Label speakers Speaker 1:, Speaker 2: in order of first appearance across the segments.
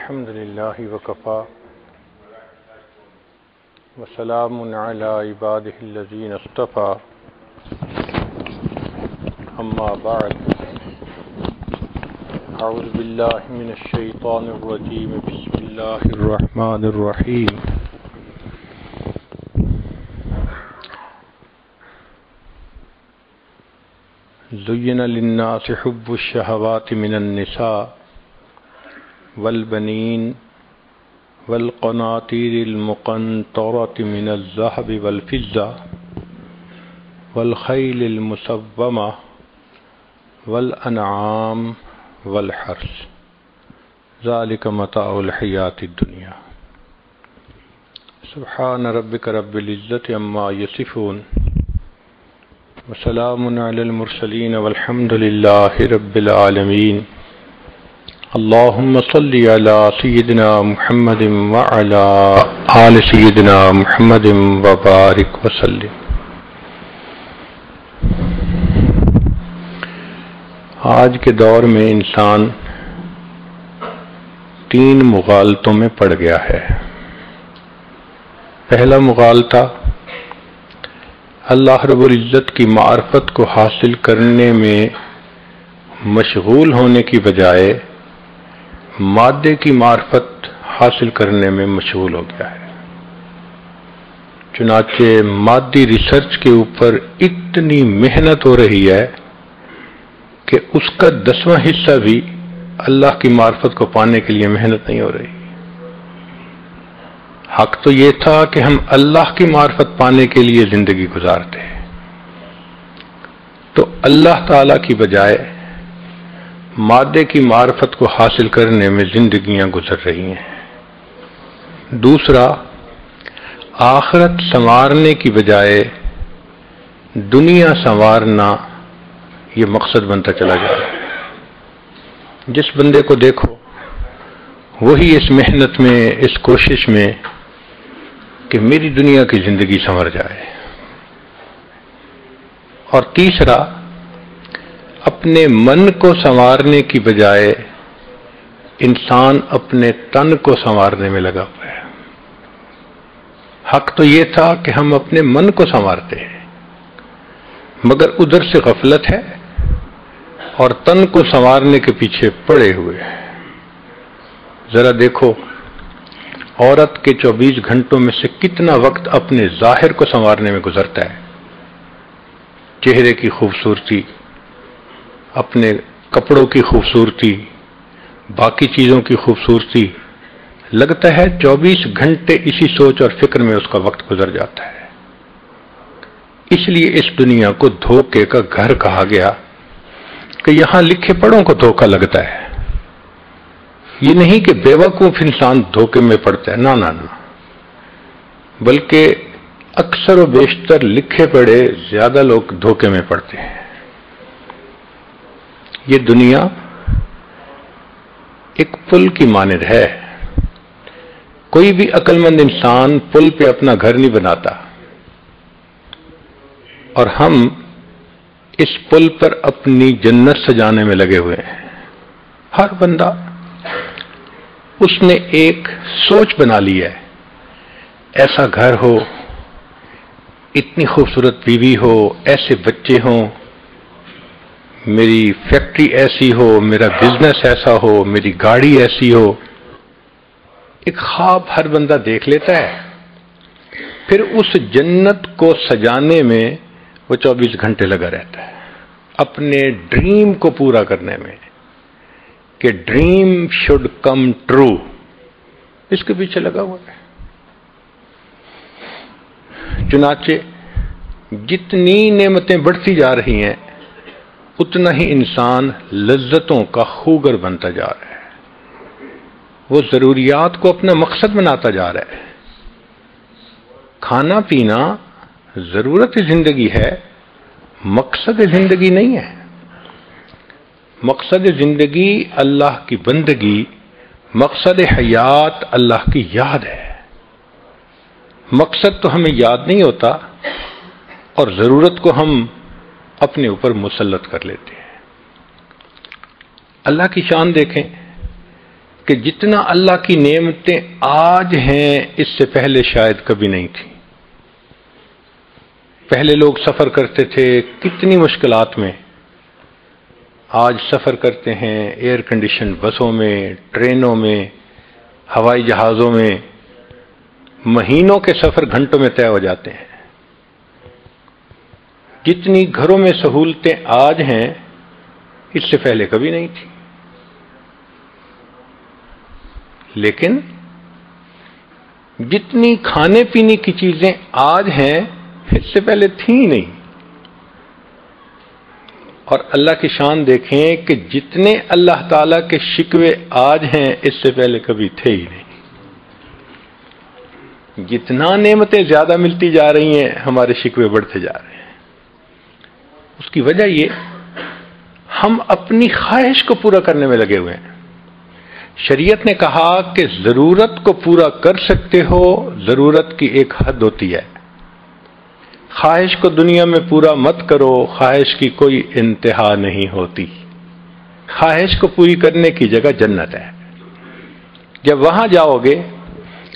Speaker 1: الحمد لله وكفى وسلام على عباده الذين اصطفى أما بعد أعوذ بالله من الشيطان الرجيم بسم الله الرحمن الرحيم زين للناس حب الشهوات من النساء والبنين والقناطير المقنطرة من الذهب والفضة والخيل المسومة والأنعام والحرث ذلك متاع الحياة الدنيا سبحان ربك رب العزة عما يصفون وسلام على المرسلين والحمد لله رب العالمين اللهم صل على سيدنا محمد وعلى آل سيدنا محمد وبارك وسلم۔ آج کے دور میں انسان تین مغالطوں میں پڑ گیا ہے۔ پہلا مغالطہ اللہ رب العزت کی معرفت کو حاصل کرنے میں مشغول ہونے کی بجائے مادے کی معرفت حاصل کرنے میں مشغول ہو گیا ہے۔ چنانچہ مادی ریسرچ کے اوپر اتنی محنت ہو رہی ہے کہ اس کا 10واں حصہ بھی اللہ کی معرفت کو پانے کے لیے محنت نہیں ہو رہی۔ حق تو یہ تھا کہ ہم اللہ کی معرفت پانے کے لیے زندگی گزارتے ہیں، تو اللہ تعالی کی بجائے مادے کی معرفت کو حاصل کرنے میں زندگیاں گزر رہی ہیں۔ دوسرا، آخرت سنوارنے کی بجائے دنیا سنوارنا یہ مقصد بنتا چلا جا رہا ہے۔ جس بندے کو دیکھو وہی اس محنت میں، اس کوشش میں کہ میری دنیا کی زندگی سنور جائے۔ اور تیسرا، اپنے من کو سنوارنے کی بجائے انسان اپنے تن کو سنوارنے میں لگا ہوا ہے۔ حق تو یہ تھا کہ ہم اپنے من کو سنوارتے ہیں، مگر ادھر سے غفلت ہے اور تن کو سنوارنے کے پیچھے پڑے ہوئے ہیں۔ ذرا دیکھو، عورت کے 24 گھنٹوں میں سے کتنا وقت اپنے ظاہر کو سنوارنے میں گزرتا ہے۔ چہرے کی خوبصورتی، اپنے کپڑوں کی خوبصورتی، باقی چیزوں کی خوبصورتی، لگتا ہے 24 گھنٹے اسی سوچ اور فکر میں اس کا وقت گزر جاتا ہے۔ اس لیے اس دنیا کو دھوکے کا گھر کہا گیا کہ یہاں لکھے پڑھوں کو دھوکا لگتا ہے۔ یہ نہیں کہ بے وقوف انسان دھوکے میں پڑتا ہے، نہ، بلکہ اکثر و بیشتر لکھے پڑھے زیادہ لوگ دھوکے میں پڑتے ہیں۔ یہ دنیا ایک پل کی مانند ہے۔ کوئی بھی عقل مند انسان پل پہ اپنا گھر نہیں بناتا، اور ہم اس پل پر اپنی جنت سجانے میں لگے ہوئے ہیں۔ ہر بندہ اس نے ایک سوچ بنا لی ہے، ایسا گھر ہو، اتنی خوبصورت بیوی ہو، ایسے بچے ہوں، میری فیکٹری ایسی ہو، میرا بزنس ایسا ہو، میری گاڑی ایسی ہو۔ ایک خواب ہر بندہ دیکھ لیتا ہے، پھر اس جنت کو سجانے میں وہ 24 گھنٹے لگا رہتا ہے، اپنے ڈریم کو پورا کرنے میں، کہ ڈریم شوڈ کم ٹرو، اس کے پیچھے لگا ہوا ہے۔ چنانچہ جتنی نعمتیں بڑھتی جا رہی ہیں اتنا ہی انسان لذتوں کا خوگر بنتا جا رہا ہے۔ وہ ضروریات کو اپنا مقصد بناتا جا رہا ہے۔ کھانا پینا ضرورت زندگی ہے، مقصد زندگی نہیں ہے۔ مقصد زندگی اللہ کی بندگی، مقصد حیات اللہ کی یاد ہے۔ مقصد تو ہمیں یاد نہیں ہوتا اور ضرورت کو ہم اپنے اوپر مسلط کر لیتے ہیں۔ اللہ کی شان دیکھیں کہ جتنا اللہ کی نعمتیں آج ہیں اس سے پہلے شاید کبھی نہیں تھی. پہلے لوگ سفر کرتے تھے کتنی مشکلات میں، آج سفر کرتے ہیں ایئر کنڈیشن بسوں میں، ٹرینوں میں، ہوائی جہازوں میں، مہینوں کے سفر گھنٹوں میں طے ہو جاتے ہیں. جتنی گھروں میں سہولتیں آج ہیں اس سے پہلے کبھی نہیں تھی. لیکن جتنی کھانے پینے کی چیزیں آج ہیں اس سے پہلے تھیں ہی نہیں. اور اللہ کی شان دیکھیں کہ جتنے اللہ تعالیٰ کے شکوے آج ہیں اس سے پہلے کبھی تھے ہی نہیں. جتنا نعمتیں زیادہ ملتی جا رہی ہیں ہمارے شکوے بڑھتے جا رہے ہیں. اس کی وجہ یہ ہم اپنی خواہش کو پورا کرنے میں لگے ہوئے ہیں. شریعت نے کہا کہ ضرورت کو پورا کر سکتے ہو، ضرورت کی ایک حد ہوتی ہے. خواہش کو دنیا میں پورا مت کرو، خواہش کی کوئی انتہا نہیں ہوتی. خواہش کو پوری کرنے کی جگہ جنت ہے. جب وہاں جاؤ گے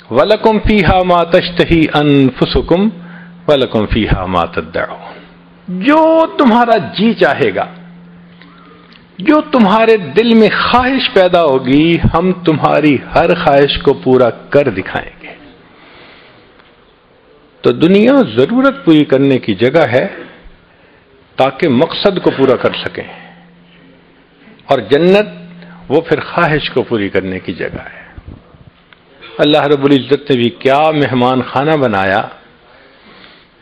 Speaker 1: وَلَكُمْ فِيهَا مَا تَشْتَهِي أَنفُسُكُمْ وَلَكُمْ فِيهَا مَا تَدَّعُونَ، جو تمہارا جی چاہے گا، جو تمہارے دل میں خواہش پیدا ہوگی، ہم تمہاری ہر خواہش کو پورا کر دکھائیں گے. تو دنیا ضرورت پوری کرنے کی جگہ ہے تاکہ مقصد کو پورا کر سکیں، اور جنت وہ پھر خواہش کو پوری کرنے کی جگہ ہے. اللہ رب العزت نے بھی کیا مہمان خانہ بنایا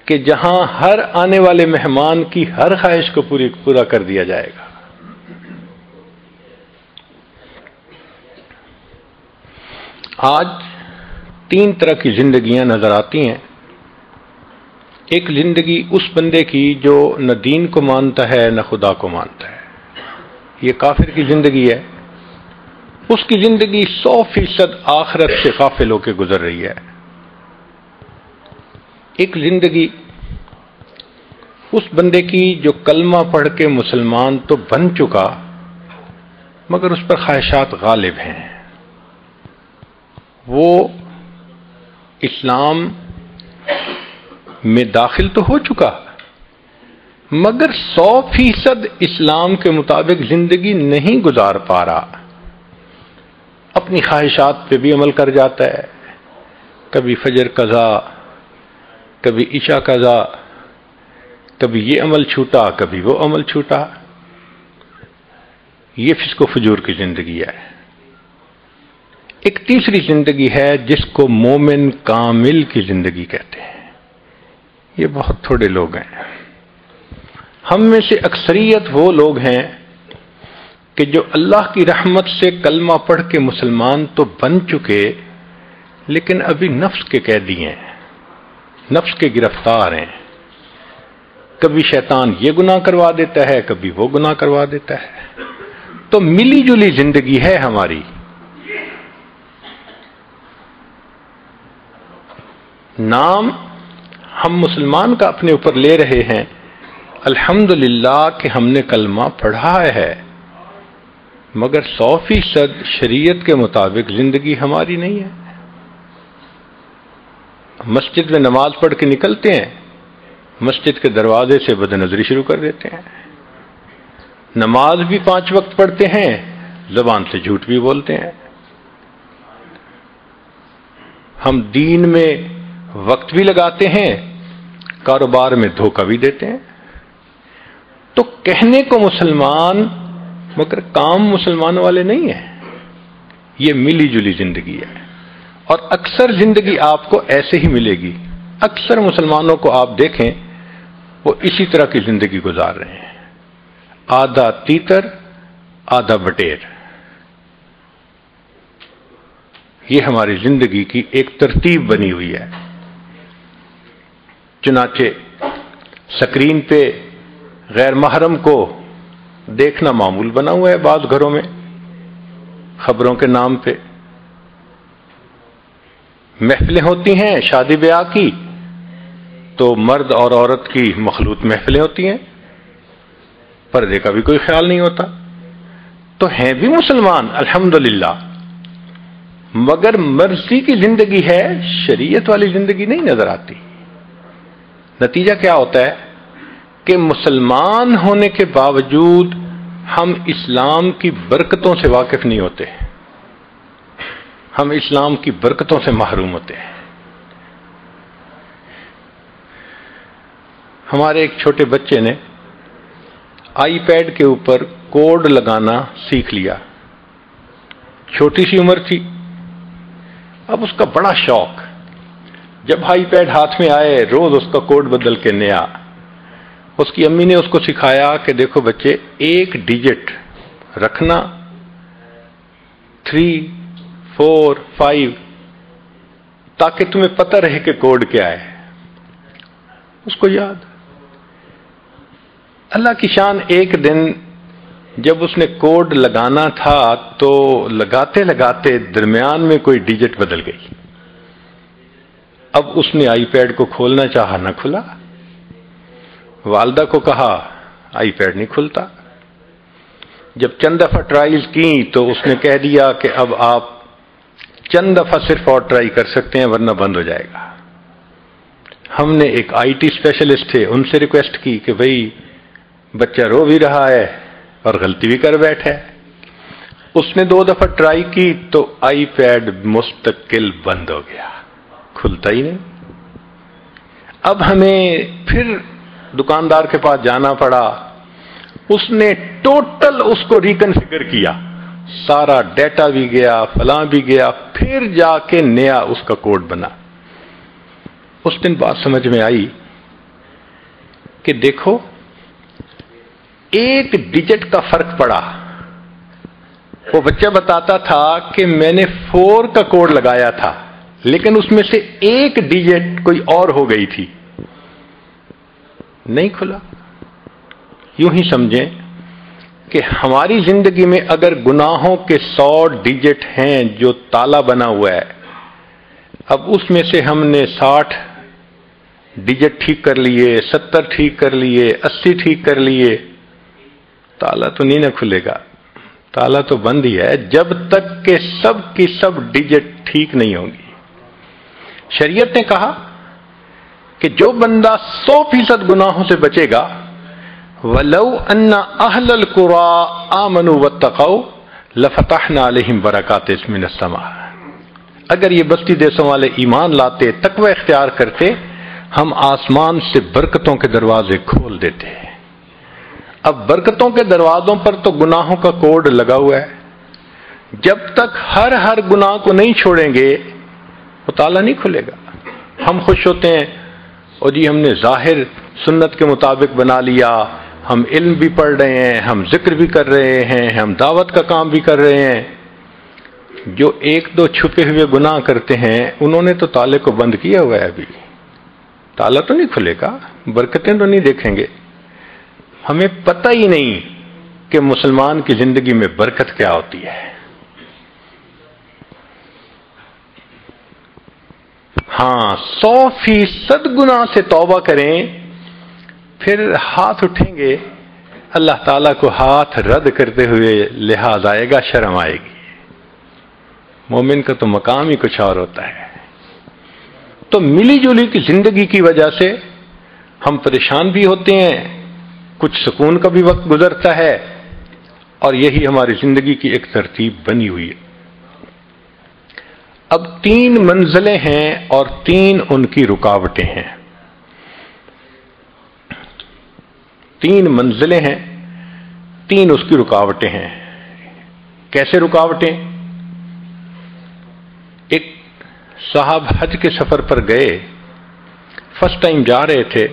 Speaker 1: کہ جہاں ہر آنے والے مہمان کی ہر خواہش کو پورا کر دیا جائے گا. آج 3 طرح کی زندگیاں نظر آتی ہیں. ایک زندگی اس بندے کی جو نہ دین کو مانتا ہے نہ خدا کو مانتا ہے، یہ کافر کی زندگی ہے. اس کی زندگی 100% آخرت سے غافل ہو کے گزر رہی ہے. ایک زندگی اس بندے کی جو کلمہ پڑھ کے مسلمان تو بن چکا مگر اس پر خواہشات غالب ہیں. وہ اسلام میں داخل تو ہو چکا مگر 100% اسلام کے مطابق زندگی نہیں گزار پا رہا. اپنی خواہشات پہ بھی عمل کر جاتا ہے، کبھی فجر قضا، کبھی عشاء قضا، کبھی یہ عمل چھوٹا کبھی وہ عمل چھوٹا. یہ فسق و فجور کی زندگی ہے. ایک تیسری زندگی ہے جس کو مومن کامل کی زندگی کہتے ہیں. یہ بہت تھوڑے لوگ ہیں. ہم میں سے اکثریت وہ لوگ ہیں کہ جو اللہ کی رحمت سے کلمہ پڑھ کے مسلمان تو بن چکے لیکن ابھی نفس کے قیدی ہیں، نفس کے گرفتار ہیں. کبھی شیطان یہ گناہ کروا دیتا ہے کبھی وہ گناہ کروا دیتا ہے. تو ملی جلی زندگی ہے ہماری. نام ہم مسلمان کا اپنے اوپر لے رہے ہیں، الحمدللہ کہ ہم نے کلمہ پڑھا ہے، مگر 100% شریعت کے مطابق زندگی ہماری نہیں ہے. مسجد میں نماز پڑھ کے نکلتے ہیں، مسجد کے دروازے سے بد نظری شروع کر دیتے ہیں. نماز بھی 5 وقت پڑھتے ہیں، زبان سے جھوٹ بھی بولتے ہیں. ہم دین میں وقت بھی لگاتے ہیں، کاروبار میں دھوکہ بھی دیتے ہیں. تو کہنے کو مسلمان مگر کام مسلمان والے نہیں ہیں. یہ ملی جلی زندگی ہے اور اکثر زندگی آپ کو ایسے ہی ملے گی. اکثر مسلمانوں کو آپ دیکھیں وہ اسی طرح کی زندگی گزار رہے ہیں، آدھا تیتر آدھا بٹیر. یہ ہماری زندگی کی ایک ترتیب بنی ہوئی ہے. چنانچہ سکرین پہ غیر محرم کو دیکھنا معمول بنا ہوا ہے بعض گھروں میں خبروں کے نام پہ. محفلیں ہوتی ہیں شادی بیاہ کی تو مرد اور عورت کی مخلوط محفلیں ہوتی ہیں، پردے کا بھی کوئی خیال نہیں ہوتا. تو ہیں بھی مسلمان الحمدللہ مگر مرضی کی زندگی ہے، شریعت والی زندگی نہیں نظر آتی۔ نتیجہ کیا ہوتا ہے کہ مسلمان ہونے کے باوجود ہم اسلام کی برکتوں سے واقف نہیں ہوتے، ہم اسلام کی برکتوں سے محروم ہوتے ہیں۔ ہمارے ایک چھوٹے بچے نے آئی پیڈ کے اوپر کوڈ لگانا سیکھ لیا، چھوٹی سی عمر تھی، اب اس کا بڑا شوق، جب آئی پیڈ ہاتھ میں آئے روز اس کا کوڈ بدل کے نیا۔ اس کی امی نے اس کو سکھایا کہ دیکھو بچے، ایک ڈیجٹ رکھنا 3 4 5 تاکہ تمہیں پتہ رہے کہ کوڈ کیا ہے۔ اس کو یاد۔ اللہ کی شان، ایک دن جب اس نے کوڈ لگانا تھا تو لگاتے لگاتے درمیان میں کوئی ڈیجٹ بدل گئی۔ اب اس نے آئی پیڈ کو کھولنا چاہا، نہ کھلا۔ والدہ کو کہا آئی پیڈ نہیں کھلتا۔ جب چند دفعہ ٹرائیز کی تو اس نے کہہ دیا کہ اب آپ چند دفعہ صرف اور ٹرائی کر سکتے ہیں ورنہ بند ہو جائے گا۔ ہم نے ایک آئی ٹی اسپیشلسٹ تھے، ان سے ریکویسٹ کی کہ بھئی بچہ رو بھی رہا ہے اور غلطی بھی کر بیٹھا ہے۔ اس نے 2 دفعہ ٹرائی کی تو آئی پیڈ مستقل بند ہو گیا، کھلتا ہی نہیں۔ اب ہمیں پھر دکاندار کے پاس جانا پڑا، اس نے ٹوٹل اس کو ریکنفیگر کیا، سارا ڈیٹا بھی گیا، فلاں بھی گیا، پھر جا کے نیا اس کا کوڈ بنا۔ اس دن بات سمجھ میں آئی کہ دیکھو، ایک ڈیجٹ کا فرق پڑا۔ وہ بچہ بتاتا تھا کہ میں نے 4 کا کوڈ لگایا تھا لیکن اس میں سے ایک ڈیجٹ کوئی اور ہو گئی تھی، نہیں کھلا۔ یوں ہی سمجھیں کہ ہماری زندگی میں اگر گناہوں کے 100 ڈیجٹ ہیں جو تالا بنا ہوا ہے، اب اس میں سے ہم نے 60 ڈیجٹ ٹھیک کر لیے، 70 ٹھیک کر لیے، 80 ٹھیک کر لیے، تالا تو نہیں نہ کھلے گا، تالا تو بند ہی ہے جب تک کہ سب کی سب ڈیجٹ ٹھیک نہیں ہوگی۔ شریعت نے کہا کہ جو بندہ 100% گناہوں سے بچے گا، وَلَوْ أَنَّ أَهْلَ الْقُرَىٰ آمَنُوا وَاتَّقَوْا لَفَتَحْنَا عَلَيْهِمْ بَرَكَاتٍ مِّنَ السَّمَاءِ، اگر یہ بستی دیسوں والے ایمان لاتے، تقوی اختیار کرتے، ہم آسمان سے برکتوں کے دروازے کھول دیتے۔ اب برکتوں کے دروازوں پر تو گناہوں کا کوڈ لگا ہوا ہے، جب تک ہر گناہ کو نہیں چھوڑیں گے وہ تالا نہیں کھلے گا۔ ہم خوش ہوتے ہیں اور جی ہم نے ظاہر سنت کے مطابق بنا لیا، ہم علم بھی پڑھ رہے ہیں، ہم ذکر بھی کر رہے ہیں، ہم دعوت کا کام بھی کر رہے ہیں۔ جو 1-2 چھپے ہوئے گناہ کرتے ہیں انہوں نے تو تالے کو بند کیا ہوا ہے، ابھی تالا تو نہیں کھلے گا، برکتیں تو نہیں دیکھیں گے۔ ہمیں پتہ ہی نہیں کہ مسلمان کی زندگی میں برکت کیا ہوتی ہے۔ ہاں، 100% گناہ سے توبہ کریں، پھر ہاتھ اٹھیں گے، اللہ تعالیٰ کو ہاتھ رد کرتے ہوئے لحاظ آئے گا، شرم آئے گی۔ مومن کا تو مقام ہی کچھ اور ہوتا ہے۔ تو ملی جلی کی زندگی کی وجہ سے ہم پریشان بھی ہوتے ہیں، کچھ سکون کا بھی وقت گزرتا ہے، اور یہی ہماری زندگی کی ایک ترتیب بنی ہوئی ہے۔ اب 3 منزلیں ہیں اور 3 ان کی رکاوٹیں ہیں۔ 3 منزلیں ہیں، 3 اس کی رکاوٹیں ہیں۔ کیسے رکاوٹیں؟ ایک صاحب حج کے سفر پر گئے، فرسٹ ٹائم جا رہے تھے،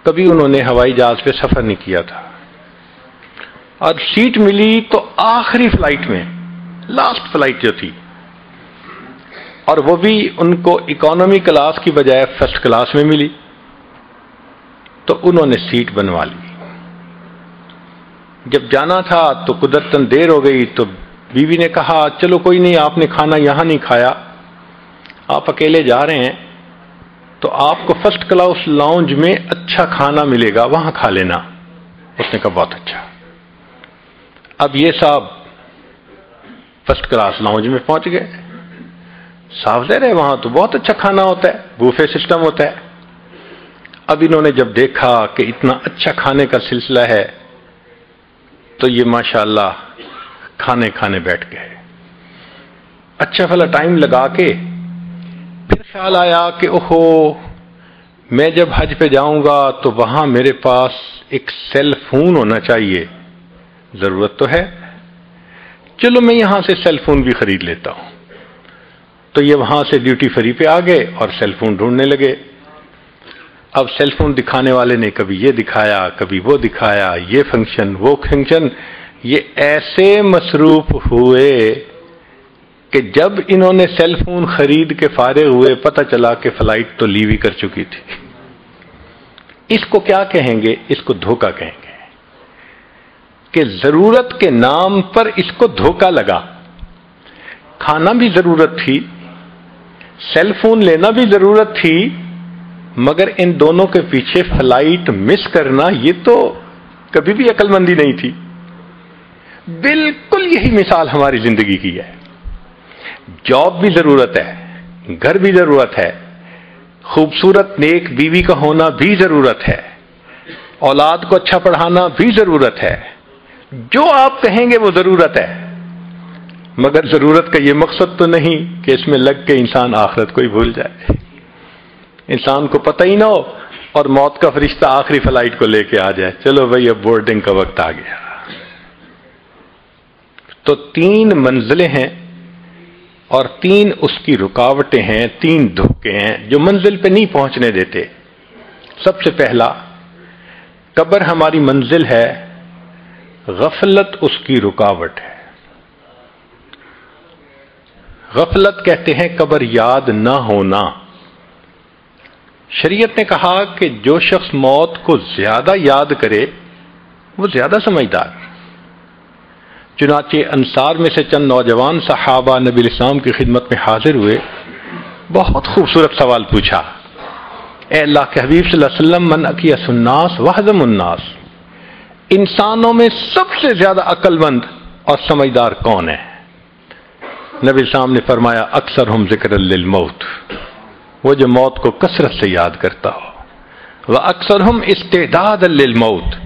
Speaker 1: کبھی انہوں نے ہوائی جہاز پہ سفر نہیں کیا تھا، اور سیٹ ملی تو آخری فلائٹ میں، لاسٹ فلائٹ جو تھی، اور وہ بھی ان کو اکانومی کلاس کی بجائے فرسٹ کلاس میں ملی، تو انہوں نے سیٹ بنوا لی۔ جب جانا تھا تو قدرتاً دیر ہو گئی تو بیوی نے کہا چلو کوئی نہیں، آپ نے کھانا یہاں نہیں کھایا، آپ اکیلے جا رہے ہیں تو آپ کو فرسٹ کلاس لاؤنج میں اچھا کھانا ملے گا، وہاں کھا لینا۔ اس نے کہا بہت اچھا۔ اب یہ صاحب فرسٹ کلاس لاؤنج میں پہنچ گئے. صاف ظاہر ہے وہاں تو بہت اچھا کھانا ہوتا ہے, بوفے سسٹم ہوتا ہے. اب انہوں نے جب دیکھا کہ اتنا اچھا کھانے کا سلسلہ ہے تو یہ ماشاءاللہ کھانے بیٹھ گئے. اچھا بھلا ٹائم لگا کے پھر خیال آیا کہ اوہو میں جب حج پہ جاؤں گا تو وہاں میرے پاس ایک سیل فون ہونا چاہیے, ضرورت تو ہے, چلو میں یہاں سے سیل فون بھی خرید لیتا ہوں. تو یہ وہاں سے ڈیوٹی فری پہ آ گئے اور سیل فون ڈھونڈنے لگے. اب سیل فون دکھانے والے نے کبھی یہ دکھایا کبھی وہ دکھایا, یہ فنکشن وہ فنکشن. یہ ایسے مصروف ہوئے کہ جب انہوں نے سیل فون خرید کے فارغ ہوئے پتہ چلا کہ فلائٹ تو لیو ہی کر چکی تھی. اس کو کیا کہیں گے؟ اس کو دھوکہ کہیں گے کہ ضرورت کے نام پر اس کو دھوکہ لگا. کھانا بھی ضرورت تھی, سیل فون لینا بھی ضرورت تھی, مگر ان دونوں کے پیچھے فلائٹ مس کرنا یہ تو کبھی بھی عقل مندی نہیں تھی. بالکل یہی مثال ہماری زندگی کی ہے. جاب بھی ضرورت ہے, گھر بھی ضرورت ہے, خوبصورت نیک بیوی کا ہونا بھی ضرورت ہے, اولاد کو اچھا پڑھانا بھی ضرورت ہے. جو آپ کہیں گے وہ ضرورت ہے, مگر ضرورت کا یہ مقصد تو نہیں کہ اس میں لگ کے انسان آخرت کو ہی بھول جائے, انسان کو پتہ ہی نہ ہو اور موت کا فرشتہ آخری فلائٹ کو لے کے آ جائے, چلو بھائی اب بورڈنگ کا وقت آ گیا. تو 3 منزلیں ہیں اور 3 اس کی رکاوٹیں ہیں, 3 دھوکے ہیں جو منزل پہ نہیں پہنچنے دیتے. سب سے پہلا, قبر ہماری منزل ہے, غفلت اس کی رکاوٹ ہے. غفلت کہتے ہیں قبر یاد نہ ہونا. شریعت نے کہا کہ جو شخص موت کو زیادہ یاد کرے وہ زیادہ سمجھدار. چنانچہ انصار میں سے چند نوجوان صحابہ نبی الاسلام کی خدمت میں حاضر ہوئے, بہت خوبصورت سوال پوچھا, اے اللہ کے حبیب صلی اللہ علیہ وسلم, من اکیس الناس وحزم الناس, انسانوں میں سب سے زیادہ عقل مند اور سمجھدار کون ہے؟ نبی الاسلام نے فرمایا, اکثرہم ذکر للموت, وہ جو موت کو کثرت سے یاد کرتا ہو, وَأَكْثَرْهُمْ اسْتِعْدَادًا لِلْمَوْتِ,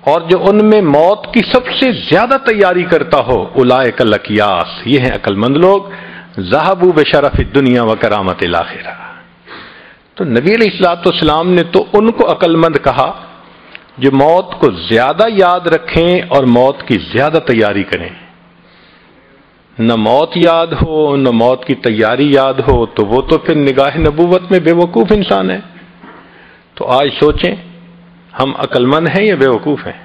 Speaker 1: اور جو ان میں موت کی سب سے زیادہ تیاری کرتا ہو, اولئک الاکیاس, یہ ہیں عقل مند لوگ, ذهبوا بشرف الدنیا وکرامت الاخرہ. تو نبی علیہ الصلوۃ والسلام نے تو ان کو عقل مند کہا جو موت کو زیادہ یاد رکھیں اور موت کی زیادہ تیاری کریں. نہ موت یاد ہو نہ موت کی تیاری یاد ہو تو وہ تو پھر نگاہ نبوت میں بے وقوف انسان ہے. تو آج سوچیں ہم عقل مند ہیں یا بے وقوف ہیں؟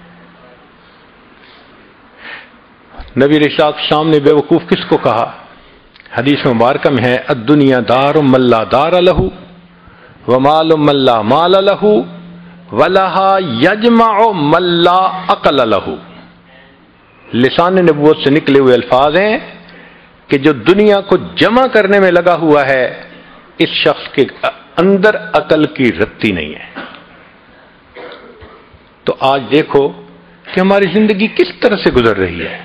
Speaker 1: نبی علیہ السلام نے بے وقوف کس کو کہا؟ حدیث مبارکہ میں ہے, الدنیا دار من لا دار لہ ومال من لا مال لہ ولہا یجمع من لا عقل لہ. لسان نبوت سے نکلے ہوئے الفاظ ہیں کہ جو دنیا کو جمع کرنے میں لگا ہوا ہے اس شخص کے اندر عقل کی رتی نہیں ہے. تو آج دیکھو کہ ہماری زندگی کس طرح سے گزر رہی ہے.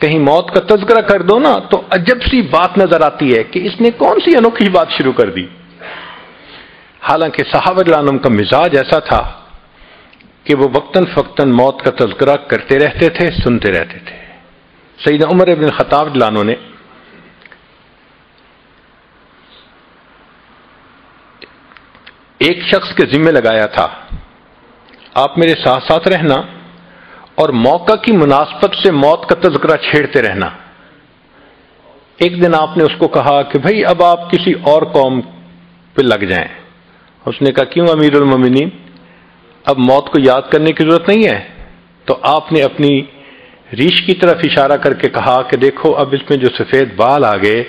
Speaker 1: کہیں موت کا تذکرہ کر دو نا تو عجب سی بات نظر آتی ہے کہ اس نے کون سی انوکھی بات شروع کر دی. حالانکہ صحابہ رضوان کا مزاج ایسا تھا کہ وہ وقتاً فوقتاً موت کا تذکرہ کرتے رہتے تھے, سنتے رہتے تھے. سیدنا عمر ابن الخطاب رضی اللہ عنہ نے ایک شخص کے ذمہ لگایا تھا, آپ میرے ساتھ ساتھ رہنا اور موقع کی مناسبت سے موت کا تذکرہ چھیڑتے رہنا. ایک دن آپ نے اس کو کہا کہ بھائی اب آپ کسی اور قوم پہ لگ جائیں. اس نے کہا کیوں امیر المومنین, اب موت کو یاد کرنے کی ضرورت نہیں ہے؟ تو آپ نے اپنی ریش کی طرف اشارہ کر کے کہا کہ دیکھو اب اس میں جو سفید بال آ گئے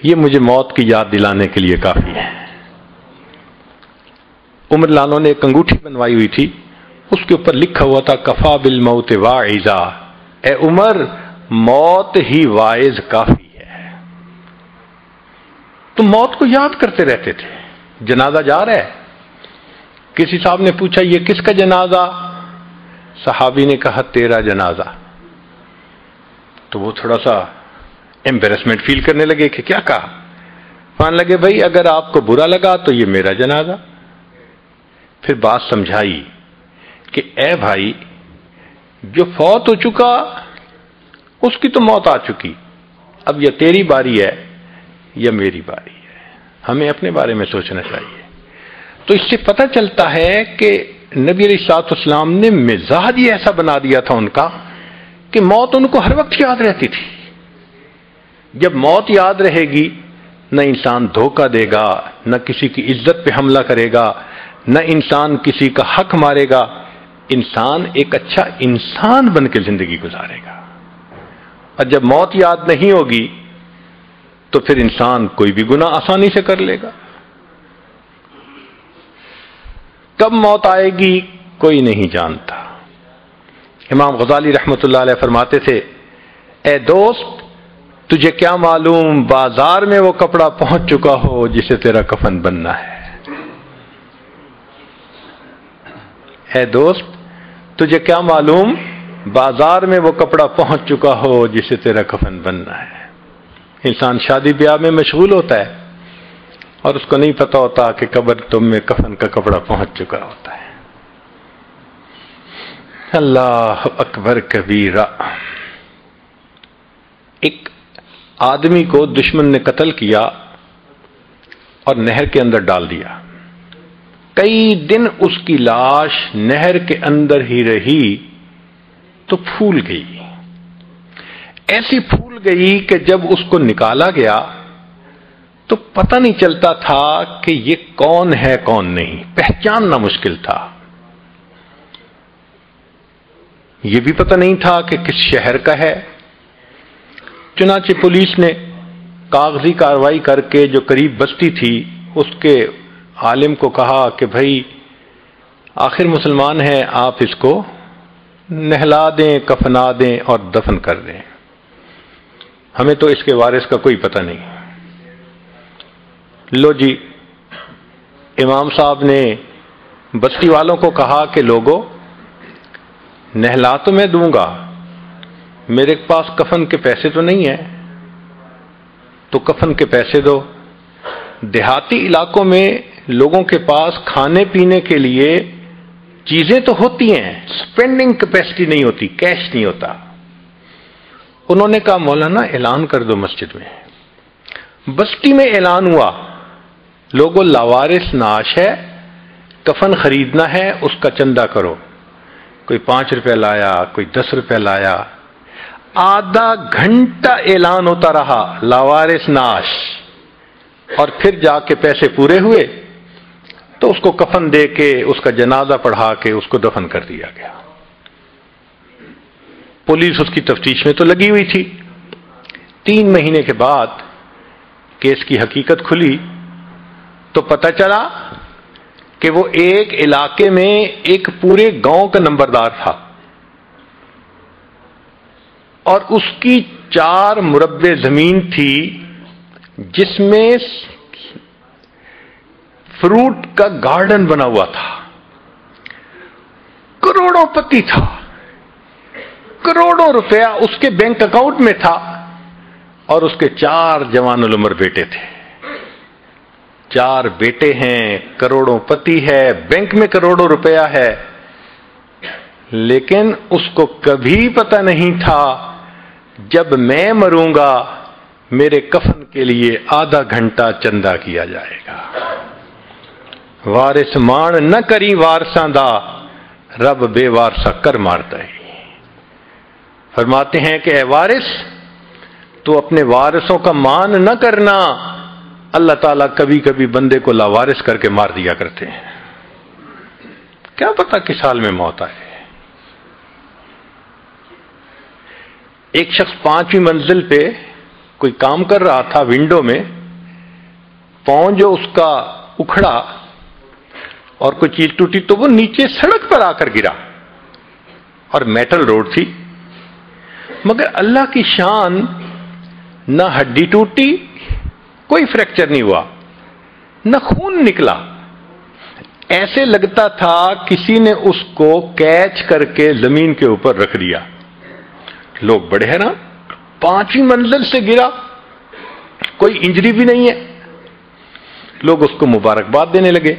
Speaker 1: یہ مجھے موت کی یاد دلانے کے لیے کافی ہے. عمر لانو نے ایک انگوٹھی بنوائی ہوئی تھی, اس کے اوپر لکھا ہوا تھا کفا بالموت واعظا, اے عمر موت ہی واعظ کافی ہے. تو موت کو یاد کرتے رہتے تھے. جنازہ جا رہا ہے, کسی صاحب نے پوچھا یہ کس کا جنازہ؟ صحابی نے کہا تیرا جنازہ. تو وہ تھوڑا سا ایمبیرسمنٹ فیل کرنے لگے کہ کیا کہا. مان لگے بھائی اگر آپ کو برا لگا تو یہ میرا جنازہ. پھر بات سمجھائی کہ اے بھائی جو فوت ہو چکا اس کی تو موت آ چکی، اب یہ تیری باری ہے یا میری باری ہے، ہمیں اپنے بارے میں سوچنا چاہیے. تو اس سے پتہ چلتا ہے کہ نبی علیہ الصلوۃ والسلام نے مزاج ہی ایسا بنا دیا تھا ان کا کہ موت ان کو ہر وقت یاد رہتی تھی. جب موت یاد رہے گی نہ انسان دھوکہ دے گا، نہ کسی کی عزت پہ حملہ کرے گا، نہ انسان کسی کا حق مارے گا. انسان ایک اچھا انسان بن کے زندگی گزارے گا. اور جب موت یاد نہیں ہوگی تو پھر انسان کوئی بھی گناہ آسانی سے کر لے گا. کب موت آئے گی کوئی نہیں جانتا. امام غزالی رحمۃ اللہ علیہ فرماتے تھے اے دوست تجھے کیا معلوم بازار میں وہ کپڑا پہنچ چکا ہو جسے تیرا کفن بننا ہے. اے دوست تجھے کیا معلوم بازار میں وہ کپڑا پہنچ چکا ہو جسے تیرا کفن بننا ہے. انسان شادی بیاہ میں مشغول ہوتا ہے اور اس کو نہیں پتہ ہوتا کہ قبر تم میں کفن کا کپڑا پہنچ چکا ہوتا ہے. اللہ اکبر کبیرہ. ایک آدمی کو دشمن نے قتل کیا اور نہر کے اندر ڈال دیا. کئی دن اس کی لاش نہر کے اندر ہی رہی تو پھول گئی. ایسی پھول گئی کہ جب اس کو نکالا گیا تو پتہ نہیں چلتا تھا کہ یہ کون ہے کون نہیں، پہچاننا مشکل تھا. یہ بھی پتہ نہیں تھا کہ کس شہر کا ہے. چنانچہ پولیس نے کاغذی کارروائی کر کے جو قریب بستی تھی اس کے عالم کو کہا کہ بھائی آخر مسلمان ہے، آپ اس کو نہلا دیں، کفنا دیں اور دفن کر دیں، ہمیں تو اس کے وارث کا کوئی پتہ نہیں. لو جی امام صاحب نے بستی والوں کو کہا کہ لوگوں نہلا تو میں دوں گا، میرے پاس کفن کے پیسے تو نہیں ہیں، تو کفن کے پیسے دو. دیہاتی علاقوں میں لوگوں کے پاس کھانے پینے کے لیے چیزیں تو ہوتی ہیں، سپینڈنگ کیپیسٹی نہیں ہوتی، کیش نہیں ہوتا. انہوں نے کہا مولانا اعلان کر دو مسجد میں. بستی میں اعلان ہوا لوگوں لاوارث نعش ہے، کفن خریدنا ہے، اس کا چندہ کرو. کوئی 5 روپے لایا، کوئی 10 روپے لایا. آدھا گھنٹہ اعلان ہوتا رہا لاوارث نعش، اور پھر جا کے پیسے پورے ہوئے تو اس کو کفن دے کے اس کا جنازہ پڑھا کے اس کو دفن کر دیا گیا. پولیس اس کی تفتیش میں تو لگی ہوئی تھی. 3 مہینے کے بعد کیس کی حقیقت کھلی تو پتہ چلا کہ وہ ایک علاقے میں ایک پورے گاؤں کا نمبردار تھا اور اس کی 4 مربع زمین تھی جس میں فروٹ کا گارڈن بنا ہوا تھا. کروڑوں پتی تھا، کروڑوں روپیہ اس کے بینک اکاؤنٹ میں تھا اور اس کے 4 جوان العمر بیٹے تھے. 4 بیٹے ہیں، کروڑوں پتی ہے، بینک میں کروڑوں روپیہ ہے، لیکن اس کو کبھی پتہ نہیں تھا جب میں مروں گا میرے کفن کے لیے آدھا گھنٹہ چندہ کیا جائے گا. وارث مان نہ کری وارثاں دا، رب بے وارثہ کر مارتا ہے. فرماتے ہیں کہ اے وارث تو اپنے وارثوں کا مان نہ کرنا، اللہ تعالیٰ کبھی کبھی بندے کو لاوارث کر کے مار دیا کرتے ہیں. کیا پتہ کس حال میں موت آئے. ایک شخص 5ویں منزل پہ کوئی کام کر رہا تھا، ونڈو میں پاؤں جو اس کا اکھڑا اور کوئی چیز ٹوٹی تو وہ نیچے سڑک پر آ کر گرا، اور میٹل روڈ تھی. مگر اللہ کی شان، نہ ہڈی ٹوٹی، کوئی فریکچر نہیں ہوا، نہ خون نکلا. ایسے لگتا تھا کسی نے اس کو کیچ کر کے زمین کے اوپر رکھ دیا. لوگ بڑے حیران. 5ویں منزل سے گرا، کوئی انجری بھی نہیں ہے، لوگ اس کو مبارکباد دینے لگے۔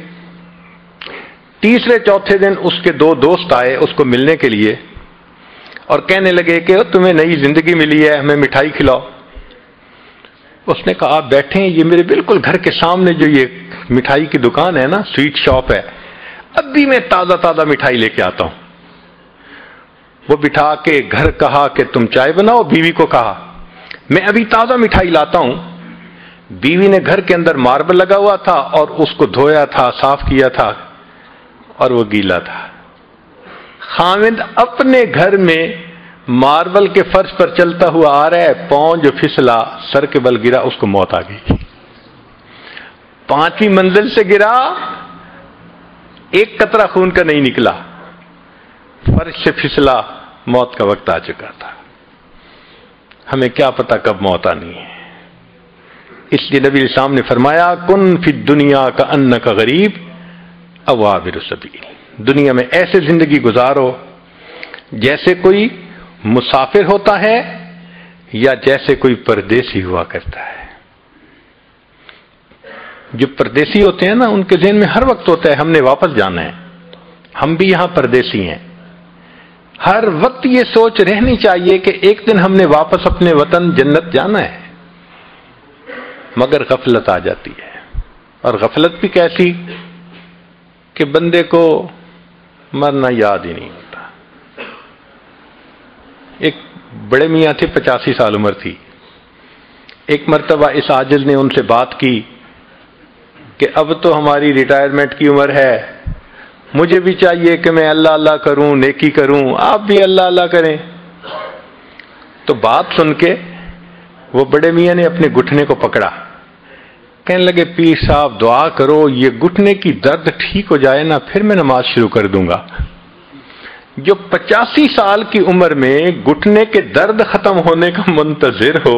Speaker 1: تیسرے چوتھے دن اس کے 2 دوست آئے اس کو ملنے کے لیے اور کہنے لگے کہ تمہیں نئی زندگی ملی ہے، ہمیں مٹھائی کھلاؤ۔ اس نے کہا آپ بیٹھیں، یہ میرے بالکل گھر کے سامنے جو یہ مٹھائی کی دکان ہے نا، سویٹ شاپ ہے، اب بھی میں تازہ تازہ مٹھائی لے کے آتا ہوں۔ وہ بٹھا کے گھر کہا کہ تم چائے بناؤ، بیوی کو کہا میں ابھی تازہ مٹھائی لاتا ہوں۔ بیوی نے گھر کے اندر ماربل لگا ہوا تھا اور اس کو دھویا تھا، صاف کیا تھا اور وہ گیلا تھا۔ خاوند اپنے گھر میں ماربل کے فرش پر چلتا ہوا آ رہا ہے، پاؤں جو پھسلا، سر کے بل گرا، اس کو موت آ گئی۔ 5ویں منزل سے گرا، ایک قطرہ خون کا نہیں نکلا، فرش سے پھسلا، موت کا وقت آ چکا تھا۔ ہمیں کیا پتا کب موت آنی ہے، اس لیے نبی اسلام نے فرمایا کن فی الدنیا کأنک غریب او عابر السبیل، دنیا میں ایسے زندگی گزارو جیسے کوئی مسافر ہوتا ہے یا جیسے کوئی پردیسی ہوا کرتا ہے۔ جو پردیسی ہوتے ہیں نا، ان کے ذہن میں ہر وقت ہوتا ہے ہم نے واپس جانا ہے، ہم بھی یہاں پردیسی ہیں۔ ہر وقت یہ سوچ رہنی چاہیے کہ ایک دن ہم نے واپس اپنے وطن جنت جانا ہے، مگر غفلت آ جاتی ہے، اور غفلت بھی کیسی کہ بندے کو مرنا یاد ہی نہیں ہوتا۔ ایک بڑے میاں تھے، 85 سال عمر تھی۔ ایک مرتبہ اس عاجز نے ان سے بات کی کہ اب تو ہماری ریٹائرمنٹ کی عمر ہے، مجھے بھی چاہیے کہ میں اللہ اللہ کروں، نیکی کروں، آپ بھی اللہ اللہ کریں۔ تو بات سن کے وہ بڑے میاں نے اپنے گھٹنے کو پکڑا، کہنے لگے پیر صاحب دعا کرو یہ گھٹنے کی درد ٹھیک ہو جائے نا، پھر میں نماز شروع کر دوں گا۔ جو 85 سال کی عمر میں گھٹنے کے درد ختم ہونے کا منتظر ہو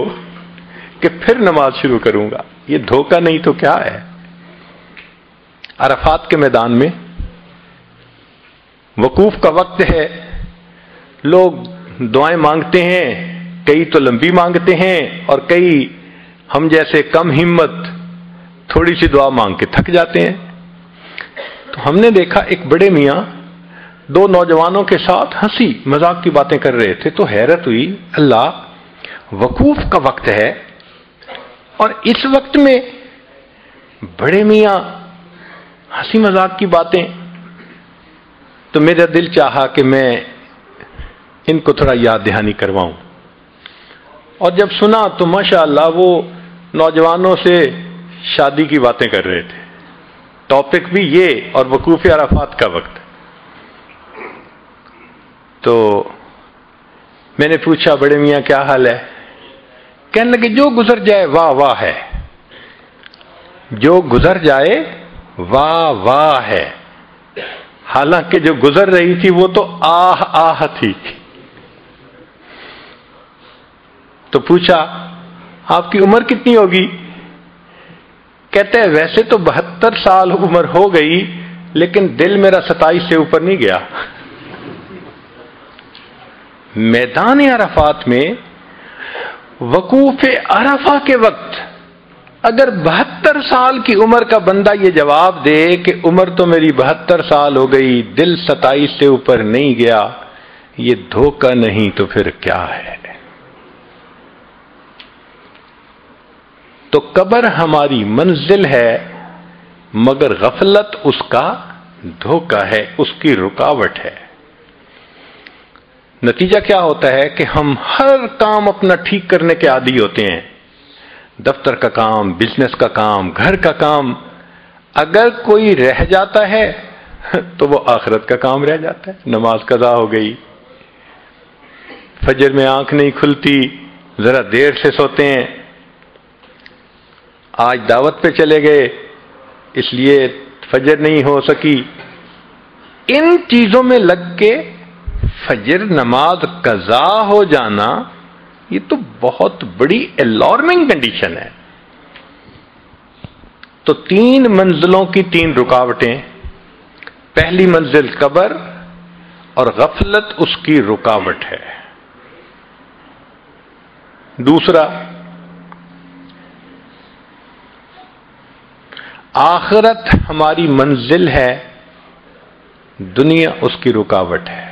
Speaker 1: کہ پھر نماز شروع کروں گا، یہ دھوکہ نہیں تو کیا ہے؟ عرفات کے میدان میں وقوف کا وقت ہے، لوگ دعائیں مانگتے ہیں، کئی تو لمبی مانگتے ہیں اور کئی ہم جیسے کم ہمت تھوڑی سی دعا مانگ کے تھک جاتے ہیں۔ تو ہم نے دیکھا ایک بڑے میاں 2 نوجوانوں کے ساتھ ہنسی مذاق کی باتیں کر رہے تھے، تو حیرت ہوئی، اللہ وقوف کا وقت ہے اور اس وقت میں بڑے میاں ہنسی مذاق کی باتیں۔ تو میرا دل چاہا کہ میں ان کو تھوڑا یاد دہانی کرواؤں، اور جب سنا تو ماشاءاللہ وہ نوجوانوں سے شادی کی باتیں کر رہے تھے، ٹاپک بھی یہ اور وقوف عرفات کا وقت۔ تو میں نے پوچھا بڑے میاں کیا حال ہے؟ کہنے لگے جو گزر جائے واہ واہ ہے، جو گزر جائے واہ واہ ہے۔ حالانکہ جو گزر رہی تھی وہ تو آہ آہ تھی۔ تو پوچھا آپ کی عمر کتنی ہوگی؟ کہتے ہیں ویسے تو 72 سال عمر ہو گئی، لیکن دل میرا 27 سے اوپر نہیں گیا۔ میدان عرفات میں وقوف عرفہ کے وقت اگر 72 سال کی عمر کا بندہ یہ جواب دے کہ عمر تو میری 72 سال ہو گئی، دل 27 سے اوپر نہیں گیا، یہ دھوکہ نہیں تو پھر کیا ہے؟ تو قبر ہماری منزل ہے، مگر غفلت اس کا دھوکہ ہے، اس کی رکاوٹ ہے۔ نتیجہ کیا ہوتا ہے کہ ہم ہر کام اپنا ٹھیک کرنے کے عادی ہوتے ہیں، دفتر کا کام، بزنس کا کام، گھر کا کام۔ اگر کوئی رہ جاتا ہے تو وہ آخرت کا کام رہ جاتا ہے۔ نماز قضا ہو گئی، فجر میں آنکھ نہیں کھلتی، ذرا دیر سے سوتے ہیں، آج دعوت پہ چلے گئے اس لیے فجر نہیں ہو سکی، ان چیزوں میں لگ کے فجر نماز قضا ہو جانا یہ تو بہت بڑی الارمنگ کنڈیشن ہے۔ تو 3 منزلوں کی 3 رکاوٹیں، پہلی منزل قبر اور غفلت اس کی رکاوٹ ہے۔ دوسرا، آخرت ہماری منزل ہے، دنیا اس کی رکاوٹ ہے۔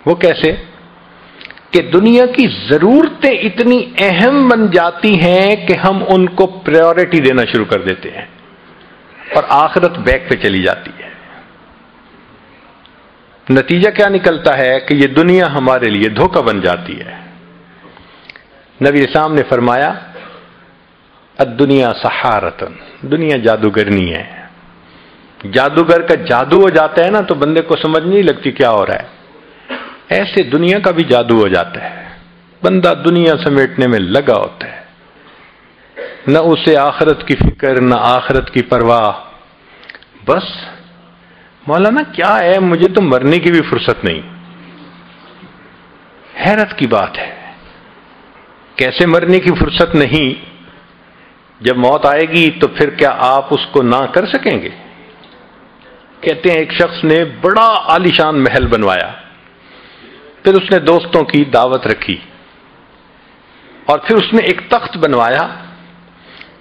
Speaker 1: وہ کیسے؟ کہ دنیا کی ضرورتیں اتنی اہم بن جاتی ہیں کہ ہم ان کو پریورٹی دینا شروع کر دیتے ہیں اور آخرت بیک پہ چلی جاتی ہے۔ نتیجہ کیا نکلتا ہے کہ یہ دنیا ہمارے لیے دھوکہ بن جاتی ہے۔ نبی اسلام نے فرمایا الدنیا سحارتن، دنیا جادوگرنی ہے۔ جادوگر کا جادو ہو جاتا ہے نا تو بندے کو سمجھ نہیں لگتی کیا ہو رہا ہے، ایسے دنیا کا بھی جادو ہو جاتا ہے۔ بندہ دنیا سمیٹنے میں لگا ہوتا ہے، نہ اسے آخرت کی فکر نہ آخرت کی پرواہ، بس مولانا کیا ہے، مجھے تو مرنے کی بھی فرصت نہیں۔ حیرت کی بات ہے، کیسے مرنے کی فرصت نہیں؟ جب موت آئے گی تو پھر کیا آپ اس کو نہ کر سکیں گے؟ کہتے ہیں ایک شخص نے بڑا عالیشان محل بنوایا، پھر اس نے دوستوں کی دعوت رکھی اور پھر اس نے ایک تخت بنوایا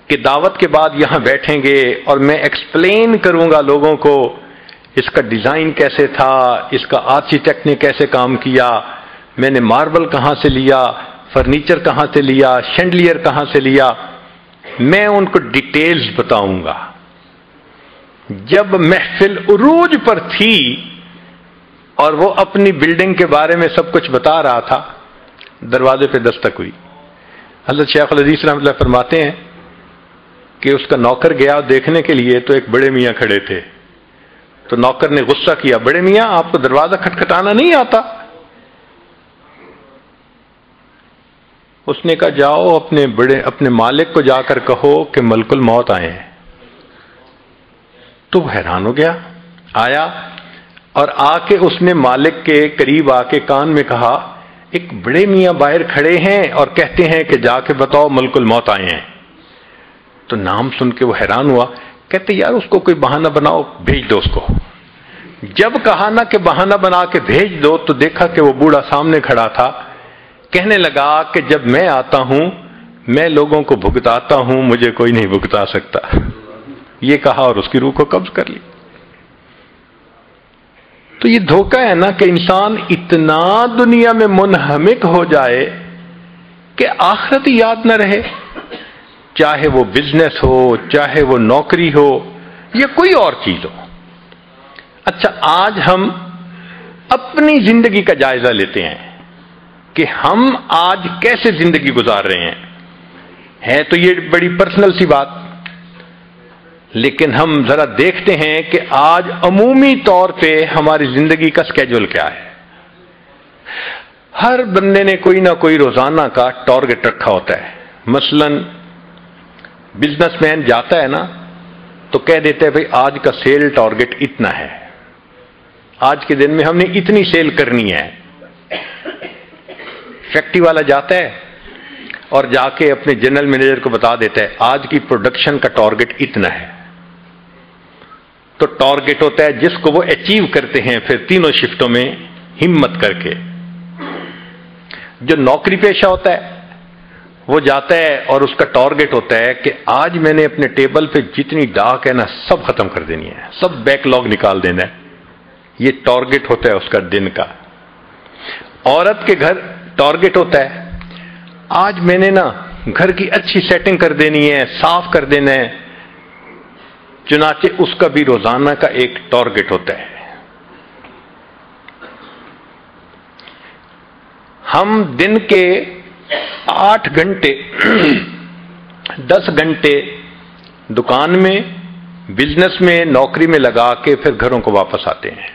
Speaker 1: کہ دعوت کے بعد یہاں بیٹھیں گے اور میں ایکسپلین کروں گا لوگوں کو اس کا ڈیزائن کیسے تھا، اس کا آرکیٹیکٹ نے کیسے کام کیا، میں نے ماربل کہاں سے لیا، فرنیچر کہاں سے لیا، شینڈلیئر کہاں سے لیا، میں ان کو ڈیٹیلز بتاؤں گا۔ جب محفل عروج پر تھی اور وہ اپنی بلڈنگ کے بارے میں سب کچھ بتا رہا تھا، دروازے پہ دستک ہوئی۔ حضرت شیخ الحدیث رحمۃ اللہ فرماتے ہیں کہ اس کا نوکر گیا دیکھنے کے لیے تو ایک بڑے میاں کھڑے تھے، تو نوکر نے غصہ کیا، بڑے میاں آپ کو دروازہ کھٹکھٹانا نہیں آتا؟ اس نے کہا جاؤ اپنے مالک کو جا کر کہو کہ ملک الموت آئے ہیں۔ تو وہ حیران ہو گیا، آیا اور آ کے اس نے مالک کے قریب آ کے کان میں کہا ایک بڑے میاں باہر کھڑے ہیں اور کہتے ہیں کہ جا کے بتاؤ ملک الموت آئے ہیں۔ تو نام سن کے وہ حیران ہوا، کہتے یار اس کو کوئی بہانہ بناؤ، بھیج دو اس کو۔ جب کہا نا کہ بہانہ بنا کے بھیج دو تو دیکھا کہ وہ بوڑھا سامنے کھڑا تھا، کہنے لگا کہ جب میں آتا ہوں میں لوگوں کو بھگتاتا ہوں، مجھے کوئی نہیں بھگتا سکتا۔ یہ کہا اور اس کی روح کو قبض کر لی۔ تو یہ دھوکہ ہے نا کہ انسان اتنا دنیا میں منہمک ہو جائے کہ آخرت یاد نہ رہے، چاہے وہ بزنس ہو، چاہے وہ نوکری ہو یا کوئی اور چیز ہو۔ اچھا، آج ہم اپنی زندگی کا جائزہ لیتے ہیں کہ ہم آج کیسے زندگی گزار رہے ہیں۔ ہے تو یہ بڑی پرسنل سی بات، لیکن ہم ذرا دیکھتے ہیں کہ آج عمومی طور پہ ہماری زندگی کا سکیجول کیا ہے۔ ہر بندے نے کوئی نہ کوئی روزانہ کا ٹارگٹ رکھا ہوتا ہے۔ مثلا بزنس مین جاتا ہے نا تو کہہ دیتا ہے بھئی آج کا سیل ٹارگٹ اتنا ہے، آج کے دن میں ہم نے اتنی سیل کرنی ہے۔ فیکٹری والا جاتا ہے اور جا کے اپنے جنرل مینیجر کو بتا دیتا ہے آج کی پروڈکشن کا ٹارگٹ اتنا ہے۔ تو ٹارگٹ ہوتا ہے جس کو وہ اچیو کرتے ہیں پھر تینوں شفٹوں میں ہمت کر کے۔ جو نوکری پیشہ ہوتا ہے وہ جاتا ہے اور اس کا ٹارگٹ ہوتا ہے کہ آج میں نے اپنے ٹیبل پہ جتنی ڈاک ہے نا سب ختم کر دینی ہے، سب بیک لاگ نکال دینا ہے۔ یہ ٹارگٹ ہوتا ہے اس کا دن کا۔ عورت کے گھر ٹارگٹ ہوتا ہے آج میں نے نا گھر کی اچھی سیٹنگ کر دینی ہے، صاف کر دینا ہے، چنانچہ اس کا بھی روزانہ کا ایک ٹارگٹ ہوتا ہے۔ ہم دن کے 8 گھنٹے 10 گھنٹے دکان میں، بزنس میں، نوکری میں لگا کے پھر گھروں کو واپس آتے ہیں،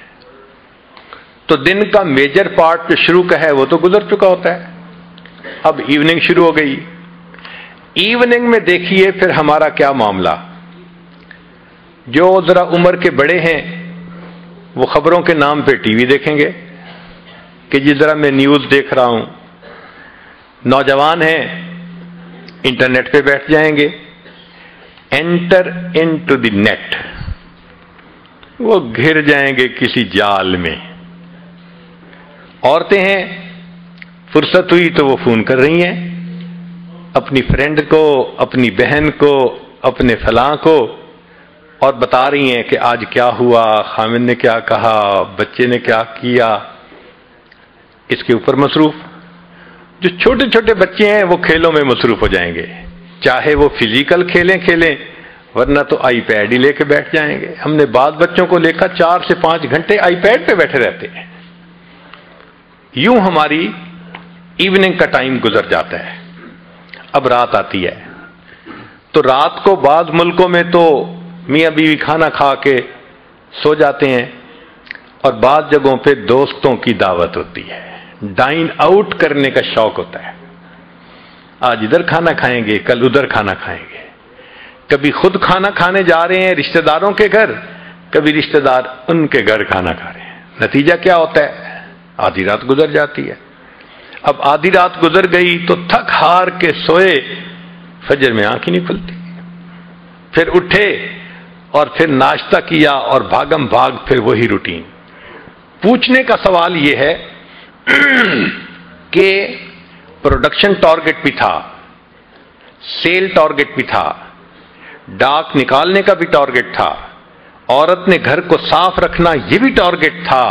Speaker 1: تو دن کا میجر پارٹ جو شروع کا ہے وہ تو گزر چکا ہوتا ہے۔ اب ایوننگ شروع ہو گئی۔ ایوننگ میں دیکھیے پھر ہمارا کیا معاملہ۔ جو ذرا عمر کے بڑے ہیں وہ خبروں کے نام پہ ٹی وی دیکھیں گے کہ جی ذرا میں نیوز دیکھ رہا ہوں۔ نوجوان ہیں انٹرنیٹ پہ بیٹھ جائیں گے، انٹر انٹو دی نیٹ، وہ گھر جائیں گے کسی جال میں۔ عورتیں ہیں فرصت ہوئی تو وہ فون کر رہی ہیں اپنی فرینڈ کو، اپنی بہن کو، اپنے فلاں کو، اور بتا رہی ہیں کہ آج کیا ہوا، خامد نے کیا کہا، بچے نے کیا کیا. اس کے اوپر مصروف. جو چھوٹے چھوٹے بچے ہیں وہ کھیلوں میں مصروف ہو جائیں گے، چاہے وہ فزیکل کھیلیں ورنہ تو آئی پیڈ ہی لے کے بیٹھ جائیں گے. ہم نے بعض بچوں کو دیکھا 4 سے 5 گھنٹے آئی پیڈ پہ بیٹھے رہتے ہیں. یوں ہماری ایوننگ کا ٹائم گزر جاتا ہے. اب رات آتی ہے تو رات کو بعض ملکوں میں تو میاں بیوی کھانا کھا کے سو جاتے ہیں، اور بعض جگہوں پہ دوستوں کی دعوت ہوتی ہے، ڈائن آؤٹ کرنے کا شوق ہوتا ہے. آج ادھر کھانا کھائیں گے، کل ادھر کھانا کھائیں گے. کبھی خود کھانا کھانے جا رہے ہیں رشتہ داروں کے گھر، کبھی رشتہ دار ان کے گھر کھانا کھا رہے ہیں. نتیجہ کیا ہوتا ہے؟ آدھی رات گزر جاتی ہے. اب آدھی رات گزر گئی تو تھک ہار کے سوئے، فجر میں آنکھ ہی نہیں کھلتی. پھر اٹھے اور پھر ناشتہ کیا اور بھاگم بھاگ پھر وہی روٹین. پوچھنے کا سوال یہ ہے کہ پروڈکشن ٹارگٹ بھی تھا، سیل ٹارگٹ بھی تھا، ڈاک نکالنے کا بھی ٹارگٹ تھا، عورت نے گھر کو صاف رکھنا یہ بھی ٹارگٹ تھا.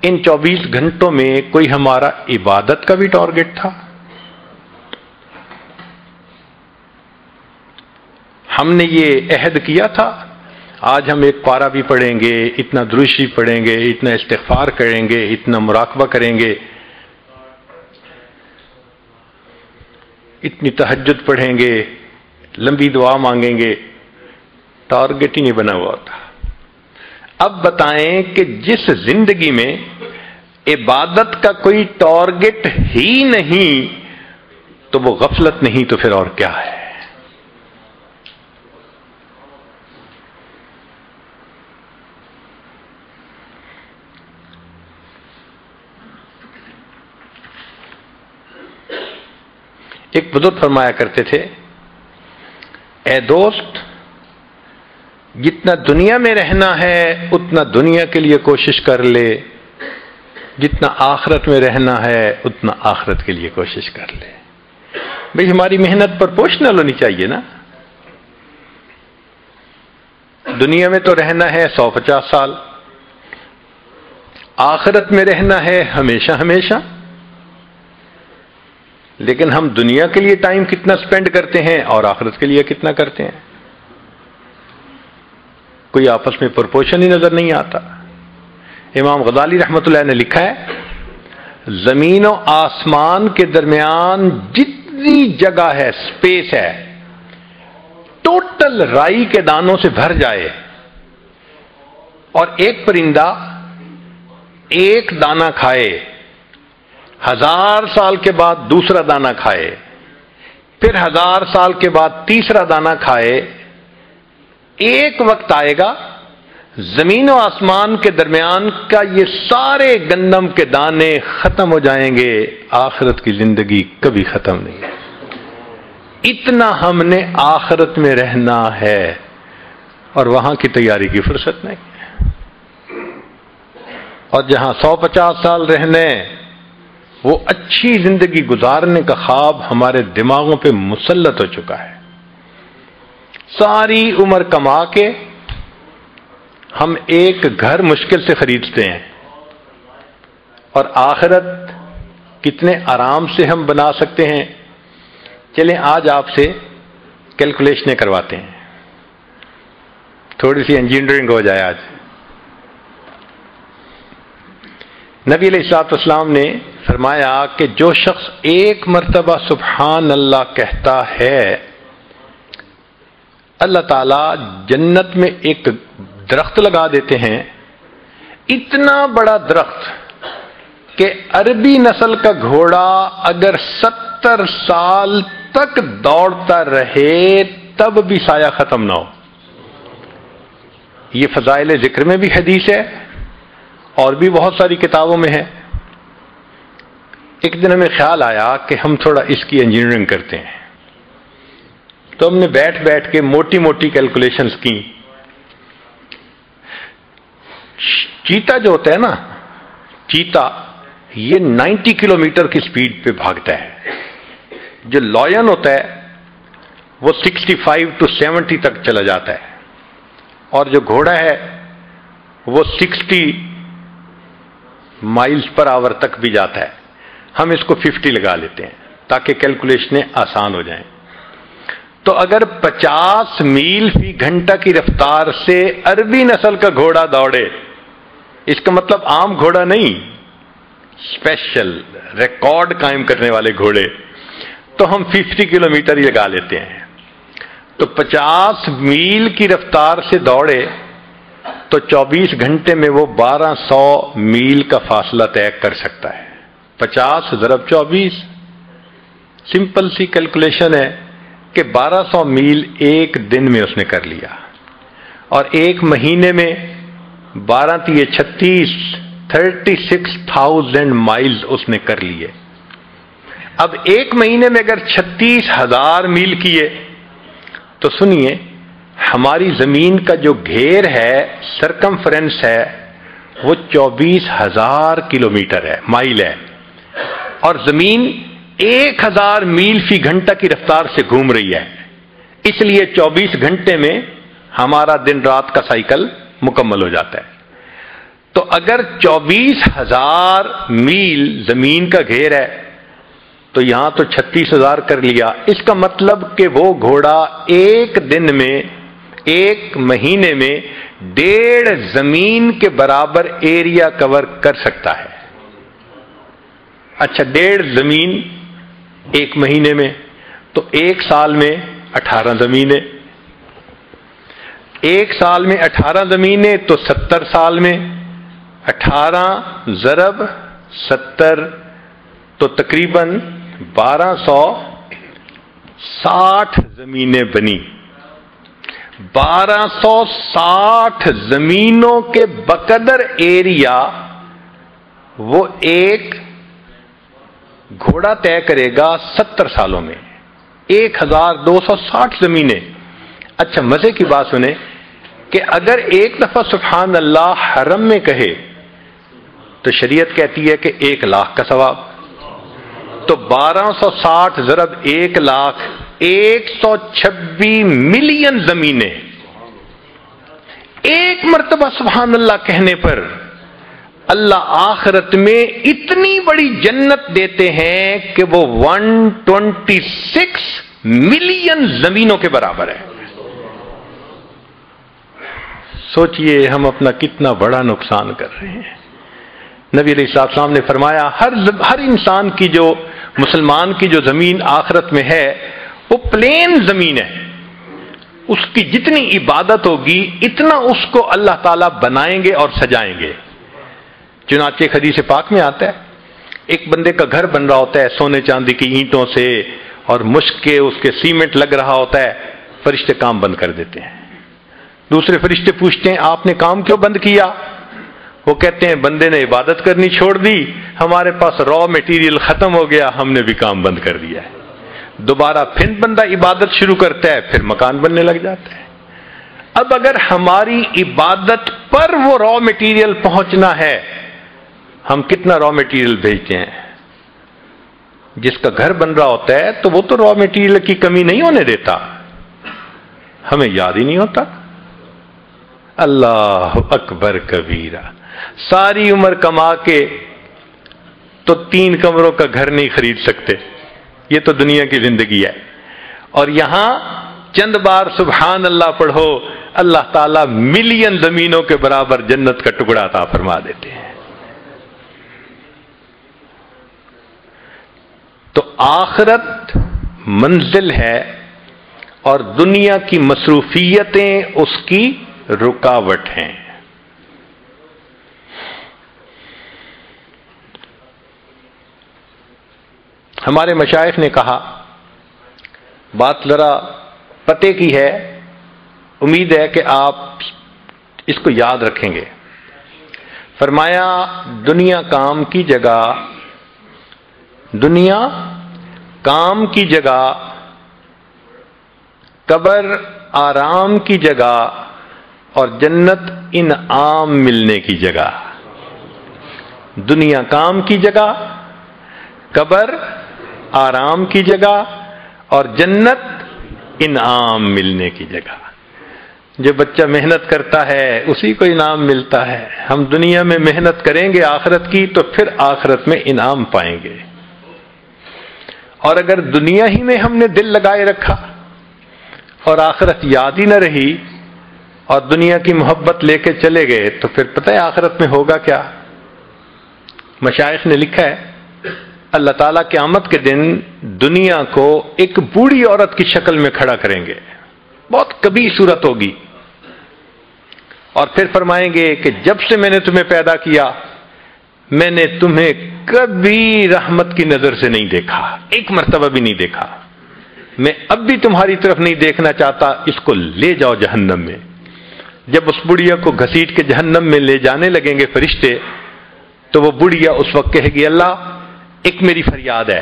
Speaker 1: ان 24 گھنٹوں میں کوئی ہمارا عبادت کا بھی ٹارگٹ تھا؟ ہم نے یہ عہد کیا تھا آج ہم ایک پارہ بھی پڑھیں گے، اتنا درود شریف پڑھیں گے، اتنا استغفار کریں گے، اتنا مراقبہ کریں گے، اتنی تہجد پڑھیں گے، لمبی دعا مانگیں گے. ٹارگٹ ہی نہیں بنا ہوا تھا. اب بتائیں کہ جس زندگی میں عبادت کا کوئی ٹارگٹ ہی نہیں تو وہ غفلت نہیں تو پھر اور کیا ہے؟ ایک بزرگ فرمایا کرتے تھے، اے دوست، جتنا دنیا میں رہنا ہے اتنا دنیا کے لیے کوشش کر لے، جتنا آخرت میں رہنا ہے اتنا آخرت کے لیے کوشش کر لے. بھئی ہماری محنت پروپورشنل ہونی چاہیے نا. دنیا میں تو رہنا ہے 150 سال، آخرت میں رہنا ہے ہمیشہ ہمیشہ. لیکن ہم دنیا کے لیے ٹائم کتنا سپینڈ کرتے ہیں اور آخرت کے لیے کتنا کرتے ہیں؟ کوئی آپس میں پرپورشن ہی نظر نہیں آتا. امام غزالی رحمۃ اللہ نے لکھا ہے، زمین و آسمان کے درمیان جتنی جگہ ہے، سپیس ہے، ٹوٹل رائی کے دانوں سے بھر جائے اور ایک پرندہ ایک دانہ کھائے، 1000 سال کے بعد دوسرا دانہ کھائے، پھر 1000 سال کے بعد تیسرا دانہ کھائے، ایک وقت آئے گا زمین و آسمان کے درمیان کا یہ سارے گندم کے دانے ختم ہو جائیں گے، آخرت کی زندگی کبھی ختم نہیں. اتنا ہم نے آخرت میں رہنا ہے اور وہاں کی تیاری کی فرصت نہیں ہے. اور جہاں 150 سال رہنے، وہ اچھی زندگی گزارنے کا خواب ہمارے دماغوں پہ مسلط ہو چکا ہے. ساری عمر کما کے ہم ایک گھر مشکل سے خریدتے ہیں، اور آخرت کتنے آرام سے ہم بنا سکتے ہیں. چلیں آج آپ سے کیلکولیشنیں کرواتے ہیں، تھوڑی سی انجینئرنگ ہو جائے. آج نبی علیہ الصلوۃ والسلام نے فرمایا کہ جو شخص ایک مرتبہ سبحان اللہ کہتا ہے، اللہ تعالی جنت میں ایک درخت لگا دیتے ہیں، اتنا بڑا درخت کہ عربی نسل کا گھوڑا اگر 70 سال تک دوڑتا رہے تب بھی سایہ ختم نہ ہو. یہ فضائل ذکر میں بھی حدیث ہے اور بھی بہت ساری کتابوں میں ہے. ایک دن ہمیں خیال آیا کہ ہم تھوڑا اس کی انجینئرنگ کرتے ہیں، تو ہم نے بیٹھ بیٹھ کے موٹی موٹی کیلکولیشنز کی. چیتا جو ہوتا ہے نا، چیتا یہ 90 کلومیٹر کی سپیڈ پہ بھاگتا ہے. جو لائن ہوتا ہے وہ 65 to 70 تک چلا جاتا ہے, اور جو گھوڑا ہے وہ 60 مائلز پر آور تک بھی جاتا ہے. ہم اس کو 50 لگا لیتے ہیں تاکہ کیلکولیشنیں آسان ہو جائیں. تو اگر 50 میل فی گھنٹہ کی رفتار سے عربی نسل کا گھوڑا دوڑے, اس کا مطلب عام گھوڑا نہیں, اسپیشل ریکارڈ قائم کرنے والے گھوڑے, تو ہم 50 کلومیٹر ہی لگا لیتے ہیں. تو 50 میل کی رفتار سے دوڑے تو 24 گھنٹے میں وہ 1200 میل کا فاصلہ طے کر سکتا ہے. 50 ضرب 24, سمپل سی کیلکولیشن ہے کہ 1200 میل ایک دن میں اس نے کر لیا, اور ایک مہینے میں 12 تیے 36, 36,000 مائلز اس نے کر لیے. اب ایک مہینے میں اگر 36,000 میل کیے تو سنیے, ہماری زمین کا جو گھیر ہے, سرکمفرنس ہے, وہ 24,000 کلومیٹر ہے, مائل ہے, اور زمین 1,000 میل فی گھنٹہ کی رفتار سے گھوم رہی ہے. اس لیے 24 گھنٹے میں ہمارا دن رات کا سائیکل مکمل ہو جاتا ہے. تو اگر 24,000 میل زمین کا گھیر ہے تو یہاں تو 36,000 کر لیا. اس کا مطلب کہ وہ گھوڑا ایک دن میں, ایک مہینے میں 1.5 زمین کے برابر ایریا کور کر سکتا ہے. اچھا, 1.5 زمین ایک مہینے میں, تو ایک سال میں 18 زمینیں. ایک سال میں 18 زمینیں تو 70 سال میں 18 ضرب 70 تو تقریباً 1260 زمینیں بنی. 1260 زمینوں کے بقدر ایریا وہ ایک گھوڑا طے کرے گا 70 سالوں میں. 1260 زمینیں. اچھا, مزے کی بات سنیں کہ اگر ایک دفعہ سبحان اللہ حرم میں کہے تو شریعت کہتی ہے کہ 1 لاکھ کا ثواب. تو 1260 ضرب 1 لاکھ, 126 ملین زمینیں. ایک مرتبہ سبحان اللہ کہنے پر اللہ آخرت میں اتنی بڑی جنت دیتے ہیں کہ وہ 126 ملین زمینوں کے برابر ہے. سوچئے ہم اپنا کتنا بڑا نقصان کر رہے ہیں. نبی علیہ السلام نے فرمایا ہر انسان کی, جو مسلمان کی جو زمین آخرت میں ہے وہ پلین زمین ہے. اس کی جتنی عبادت ہوگی اتنا اس کو اللہ تعالیٰ بنائیں گے اور سجائیں گے. چنانچہ حدیث پاک میں آتا ہے, ایک بندے کا گھر بن رہا ہوتا ہے سونے چاندی کی اینٹوں سے, اور مشک کے اس کے سیمنٹ لگ رہا ہوتا ہے. فرشتے کام بند کر دیتے ہیں. دوسرے فرشتے پوچھتے ہیں آپ نے کام کیوں بند کیا؟ وہ کہتے ہیں بندے نے عبادت کرنی چھوڑ دی, ہمارے پاس را میٹیریل ختم ہو گیا, ہم نے بھی کام بند کر دیا ہے. دوبارہ پھر بندہ عبادت شروع کرتا ہے, پھر مکان بننے لگ جاتا ہے. اب اگر ہماری عبادت پر وہ را میٹیریل پہنچنا ہے, ہم کتنا را میٹیریل بھیجتے ہیں؟ جس کا گھر بن رہا ہوتا ہے تو وہ تو را میٹیریل کی کمی نہیں ہونے دیتا, ہمیں یاد ہی نہیں ہوتا. اللہ اکبر کبیرہ. ساری عمر کما کے تو 3 کمروں کا گھر نہیں خرید سکتے. یہ تو دنیا کی زندگی ہے. اور یہاں چند بار سبحان اللہ پڑھو, اللہ تعالیٰ ملین زمینوں کے برابر جنت کا ٹکڑا عطا فرما دیتے ہیں. تو آخرت منزل ہے اور دنیا کی مصروفیتیں اس کی رکاوٹ ہیں. ہمارے مشائخ نے کہا, بات ذرا پتے کی ہے, امید ہے کہ آپ اس کو یاد رکھیں گے. فرمایا دنیا کام کی جگہ, دنیا کام کی جگہ, قبر آرام کی جگہ, اور جنت انعام ملنے کی جگہ. دنیا کام کی جگہ، قبر آرام کی جگہ، اور جنت انعام ملنے کی جگہ۔ جو بچہ محنت کرتا ہے اسی کو انعام ملتا ہے۔ ہم دنیا میں محنت کریں گے آخرت کی تو پھر آخرت میں انعام پائیں گے، اور اگر دنیا ہی میں ہم نے دل لگائے رکھا اور آخرت یاد ہی نہ رہی اور دنیا کی محبت لے کے چلے گئے تو پھر پتہ ہے آخرت میں ہوگا کیا؟ مشائخ نے لکھا ہے اللہ تعالیٰ قیامت کے دن دنیا کو ایک بوڑھی عورت کی شکل میں کھڑا کریں گے، بہت کبھی صورت ہوگی، اور پھر فرمائیں گے کہ جب سے میں نے تمہیں پیدا کیا میں نے تمہیں کبھی رحمت کی نظر سے نہیں دیکھا، ایک مرتبہ بھی نہیں دیکھا، میں اب بھی تمہاری طرف نہیں دیکھنا چاہتا، اس کو لے جاؤ جہنم میں۔ جب اس بڑھیا کو گھسیٹ کے جہنم میں لے جانے لگیں گے فرشتے تو وہ بڑھیا اس وقت کہے گی اللہ ایک میری فریاد ہے۔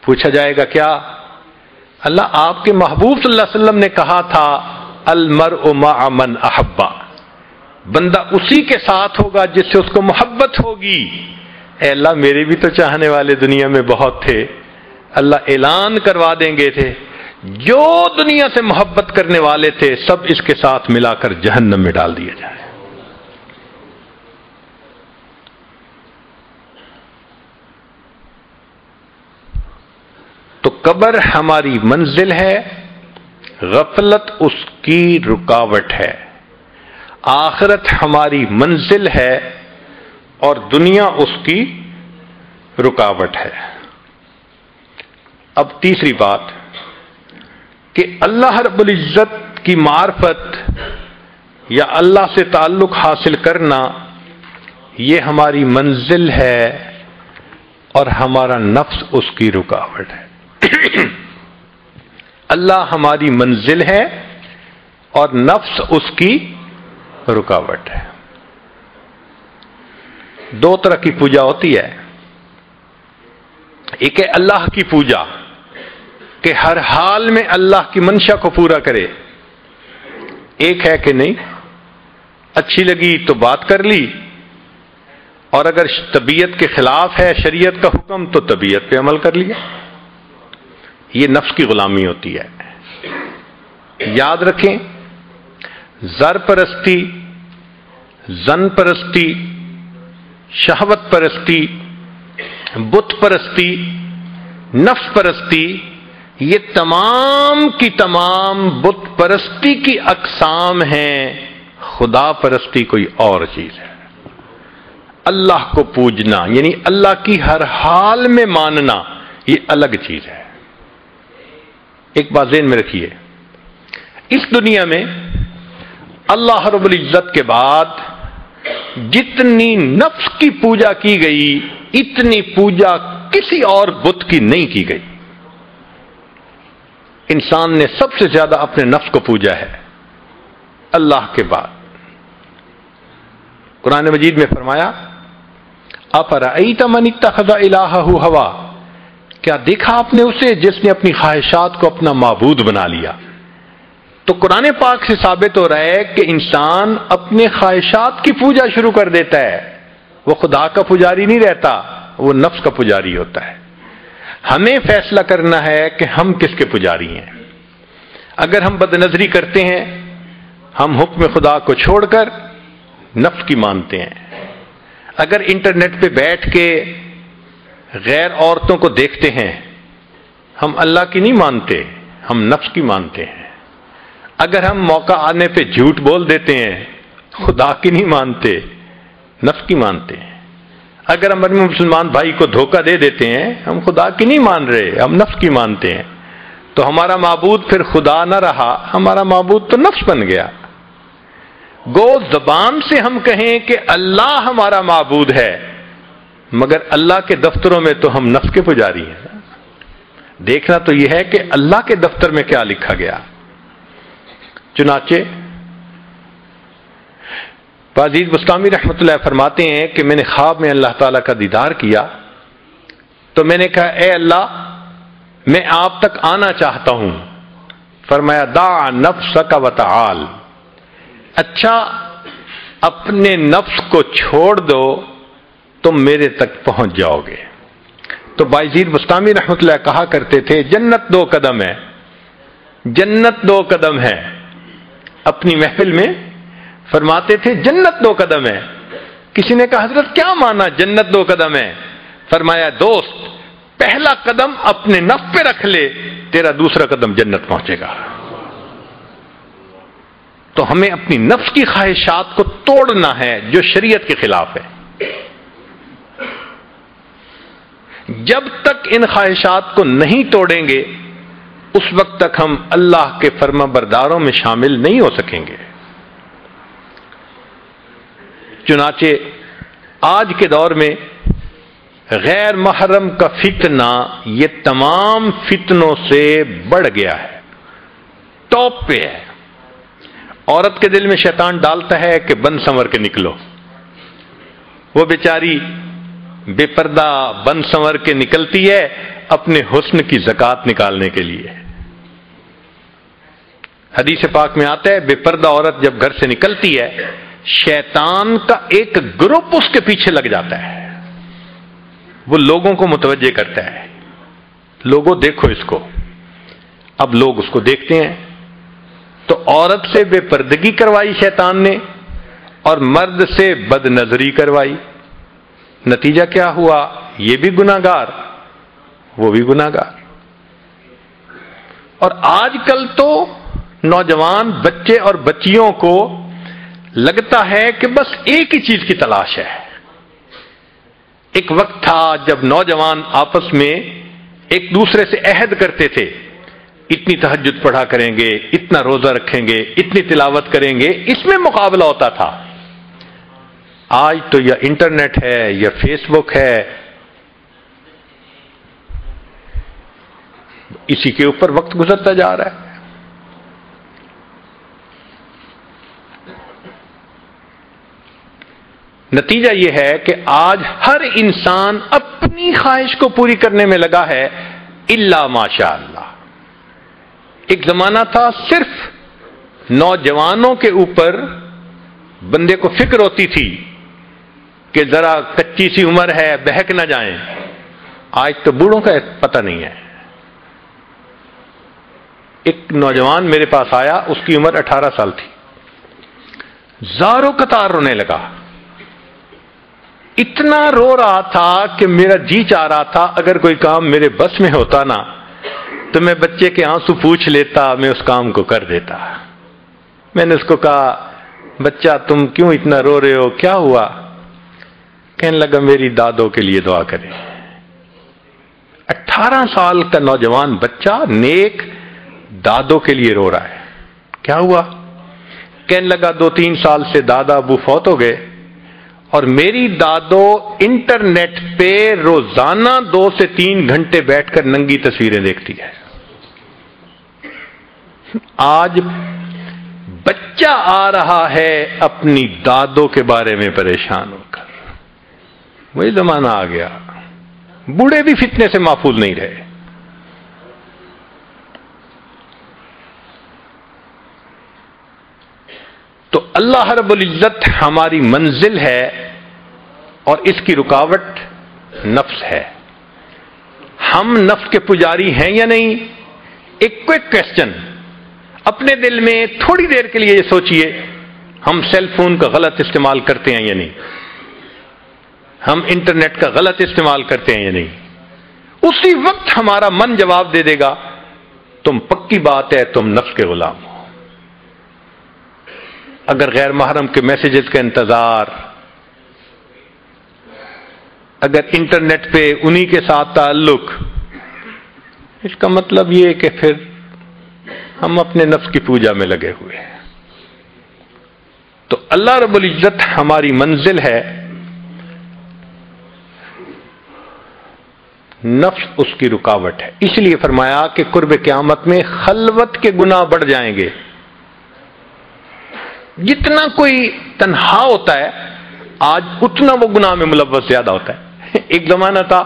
Speaker 1: پوچھا جائے گا کیا؟ اللہ آپ کے محبوب صلی اللہ علیہ وسلم نے کہا تھا المرء مع من احبا، بندہ اسی کے ساتھ ہوگا جس سے اس کو محبت ہوگی۔ اے اللہ میرے بھی تو چاہنے والے دنیا میں بہت تھے۔ اللہ اعلان کروا دیں گے تھے جو دنیا سے محبت کرنے والے تھے سب اس کے ساتھ ملا کر جہنم میں ڈال دیا جائے۔ تو قبر ہماری منزل ہے، غفلت اس کی رکاوٹ ہے۔ آخرت ہماری منزل ہے اور دنیا اس کی رکاوٹ ہے۔ اب تیسری بات کہ اللہ رب العزت کی معرفت یا اللہ سے تعلق حاصل کرنا یہ ہماری منزل ہے اور ہمارا نفس اس کی رکاوٹ ہے۔ اللہ ہماری منزل ہے اور نفس اس کی رکاوٹ ہے۔ دو طرح کی پوجا ہوتی ہے، ایک ہے اللہ کی پوجا کہ ہر حال میں اللہ کی منشا کو پورا کرے، ایک ہے کہ نہیں اچھی لگی تو بات کر لی، اور اگر طبیعت کے خلاف ہے شریعت کا حکم تو طبیعت پہ عمل کر لیا۔ یہ نفس کی غلامی ہوتی ہے۔ یاد رکھیں زر پرستی، زن پرستی، شہوت پرستی، بت پرستی، نفس پرستی، یہ تمام کی تمام بت پرستی کی اقسام ہیں، خدا پرستی کوئی اور چیز ہے۔ اللہ کو پوجنا یعنی اللہ کی ہر حال میں ماننا یہ الگ چیز ہے۔ ایک بات ذہن میں رکھیے، اس دنیا میں اللہ رب العزت کے بعد جتنی نفس کی پوجا کی گئی اتنی پوجا کسی اور بت کی نہیں کی گئی۔ انسان نے سب سے زیادہ اپنے نفس کو پوجا ہے اللہ کے بعد۔ قرآن مجید میں فرمایا اَفَرَأَيْتَ مَنِ اتَّخَذَ إِلَٰهَهُ هَوَاهُ، کیا دیکھا آپ نے اسے جس نے اپنی خواہشات کو اپنا معبود بنا لیا؟ تو قرآن پاک سے ثابت ہو رہا ہے کہ انسان اپنے خواہشات کی پوجا شروع کر دیتا ہے، وہ خدا کا پجاری نہیں رہتا، وہ نفس کا پجاری ہوتا ہے۔ ہمیں فیصلہ کرنا ہے کہ ہم کس کے پجاری ہیں۔ اگر ہم بدنظری کرتے ہیں ہم حکم خدا کو چھوڑ کر نفس کی مانتے ہیں۔ اگر انٹرنیٹ پہ بیٹھ کے غیر عورتوں کو دیکھتے ہیں ہم اللہ کی نہیں مانتے، ہم نفس کی مانتے ہیں۔ اگر ہم موقع آنے پہ جھوٹ بول دیتے ہیں خدا کی نہیں مانتے، نفس کی مانتے ہیں۔ اگر ہم اپنے مسلمان بھائی کو دھوکہ دے دیتے ہیں ہم خدا کی نہیں مان رہے، ہم نفس کی مانتے ہیں۔ تو ہمارا معبود پھر خدا نہ رہا، ہمارا معبود تو نفس بن گیا۔ گو زبان سے ہم کہیں کہ اللہ ہمارا معبود ہے مگر اللہ کے دفتروں میں تو ہم نفس کے پجاری ہیں۔ دیکھنا تو یہ ہے کہ اللہ کے دفتر میں کیا لکھا گیا۔ چنانچہ عزیز بسطامی رحمۃ اللہ فرماتے ہیں کہ میں نے خواب میں اللہ تعالیٰ کا دیدار کیا تو میں نے کہا اے اللہ میں آپ تک آنا چاہتا ہوں۔ فرمایا دع نفسک وتعال، اچھا اپنے نفس کو چھوڑ دو تم میرے تک پہنچ جاؤ گے. تو بائزید بسطامی رحمۃ اللہ کہا کرتے تھے جنت 2 قدم ہے، جنت 2 قدم ہے. اپنی محفل میں فرماتے تھے جنت 2 قدم ہے. کسی نے کہا حضرت کیا مانا جنت 2 قدم ہے؟ فرمایا دوست پہلا قدم اپنے نفس پہ رکھ لے، تیرا دوسرا قدم جنت پہنچے گا. تو ہمیں اپنی نفس کی خواہشات کو توڑنا ہے جو شریعت کے خلاف ہے. جب تک ان خواہشات کو نہیں توڑیں گے اس وقت تک ہم اللہ کے فرما برداروں میں شامل نہیں ہو سکیں گے. چنانچہ آج کے دور میں غیر محرم کا فتنہ یہ تمام فتنوں سے بڑھ گیا ہے، ٹاپ پہ ہے. عورت کے دل میں شیطان ڈالتا ہے کہ بن سنور کے نکلو. وہ بیچاری بے پردہ بن سنور کے نکلتی ہے اپنے حسن کی زکات نکالنے کے لیے. حدیث پاک میں آتا ہے بے پردہ عورت جب گھر سے نکلتی ہے شیطان کا ایک گروپ اس کے پیچھے لگ جاتا ہے، وہ لوگوں کو متوجہ کرتا ہے، لوگوں دیکھو اس کو. اب لوگ اس کو دیکھتے ہیں تو عورت سے بے پردگی کروائی شیطان نے اور مرد سے بد نظری کروائی. نتیجہ کیا ہوا؟ یہ بھی گناہگار وہ بھی گناہگار. اور آج کل تو نوجوان بچے اور بچیوں کو لگتا ہے کہ بس ایک ہی چیز کی تلاش ہے. ایک وقت تھا جب نوجوان آپس میں ایک دوسرے سے عہد کرتے تھے اتنی تہجد پڑھا کریں گے، اتنا روزہ رکھیں گے، اتنی تلاوت کریں گے، اس میں مقابلہ ہوتا تھا. آج تو یا انٹرنیٹ ہے یا فیس بک ہے، اسی کے اوپر وقت گزرتا جا رہا ہے. نتیجہ یہ ہے کہ آج ہر انسان اپنی خواہش کو پوری کرنے میں لگا ہے الا ماشاء اللہ. ایک زمانہ تھا صرف نوجوانوں کے اوپر بندے کو فکر ہوتی تھی کہ ذرا کچی سی عمر ہے بہک نہ جائیں. آج تو بوڑھوں کا پتہ نہیں ہے. ایک نوجوان میرے پاس آیا، اس کی عمر 18 سال تھی، زاروں قطار رونے لگا. اتنا رو رہا تھا کہ میرا جی چاہ رہا تھا اگر کوئی کام میرے بس میں ہوتا نا تو میں بچے کے آنسو پوچھ لیتا، میں اس کام کو کر دیتا. میں نے اس کو کہا بچہ تم کیوں اتنا رو رہے ہو، کیا ہوا؟ کہنے لگا میری دادوں کے لیے دعا کریں. 18 سال کا نوجوان بچہ نیک دادوں کے لیے رو رہا ہے. کیا ہوا؟ کہنے لگا 2-3 سال سے دادا ابو فوت ہو گئے اور میری دادو انٹرنیٹ پہ روزانہ 2 سے 3 گھنٹے بیٹھ کر ننگی تصویریں دیکھتی ہے. آج بچہ آ رہا ہے اپنی دادوں کے بارے میں پریشان ہو کر. وہی زمانہ آ گیا، بوڑھے بھی فتنے سے محفوظ نہیں رہے. تو اللہ رب العزت ہماری منزل ہے اور اس کی رکاوٹ نفس ہے. ہم نفس کے پجاری ہیں یا نہیں؟ ایک کوئک کوسچن اپنے دل میں تھوڑی دیر کے لیے یہ سوچئے، ہم سیل فون کا غلط استعمال کرتے ہیں یا نہیں؟ ہم انٹرنیٹ کا غلط استعمال کرتے ہیں یا نہیں؟ اسی وقت ہمارا من جواب دے دے گا تم پکی بات ہے تم نفس کے غلام ہو. اگر غیر محرم کے میسیجز کا انتظار، اگر انٹرنیٹ پہ انہی کے ساتھ تعلق، اس کا مطلب یہ کہ پھر ہم اپنے نفس کی پوجا میں لگے ہوئے ہیں. تو اللہ رب العزت ہماری منزل ہے، نفس اس کی رکاوٹ ہے. اس لیے فرمایا کہ قرب قیامت میں خلوت کے گناہ بڑھ جائیں گے. جتنا کوئی تنہا ہوتا ہے آج اتنا وہ گناہ میں ملوث زیادہ ہوتا ہے. ایک زمانہ تھا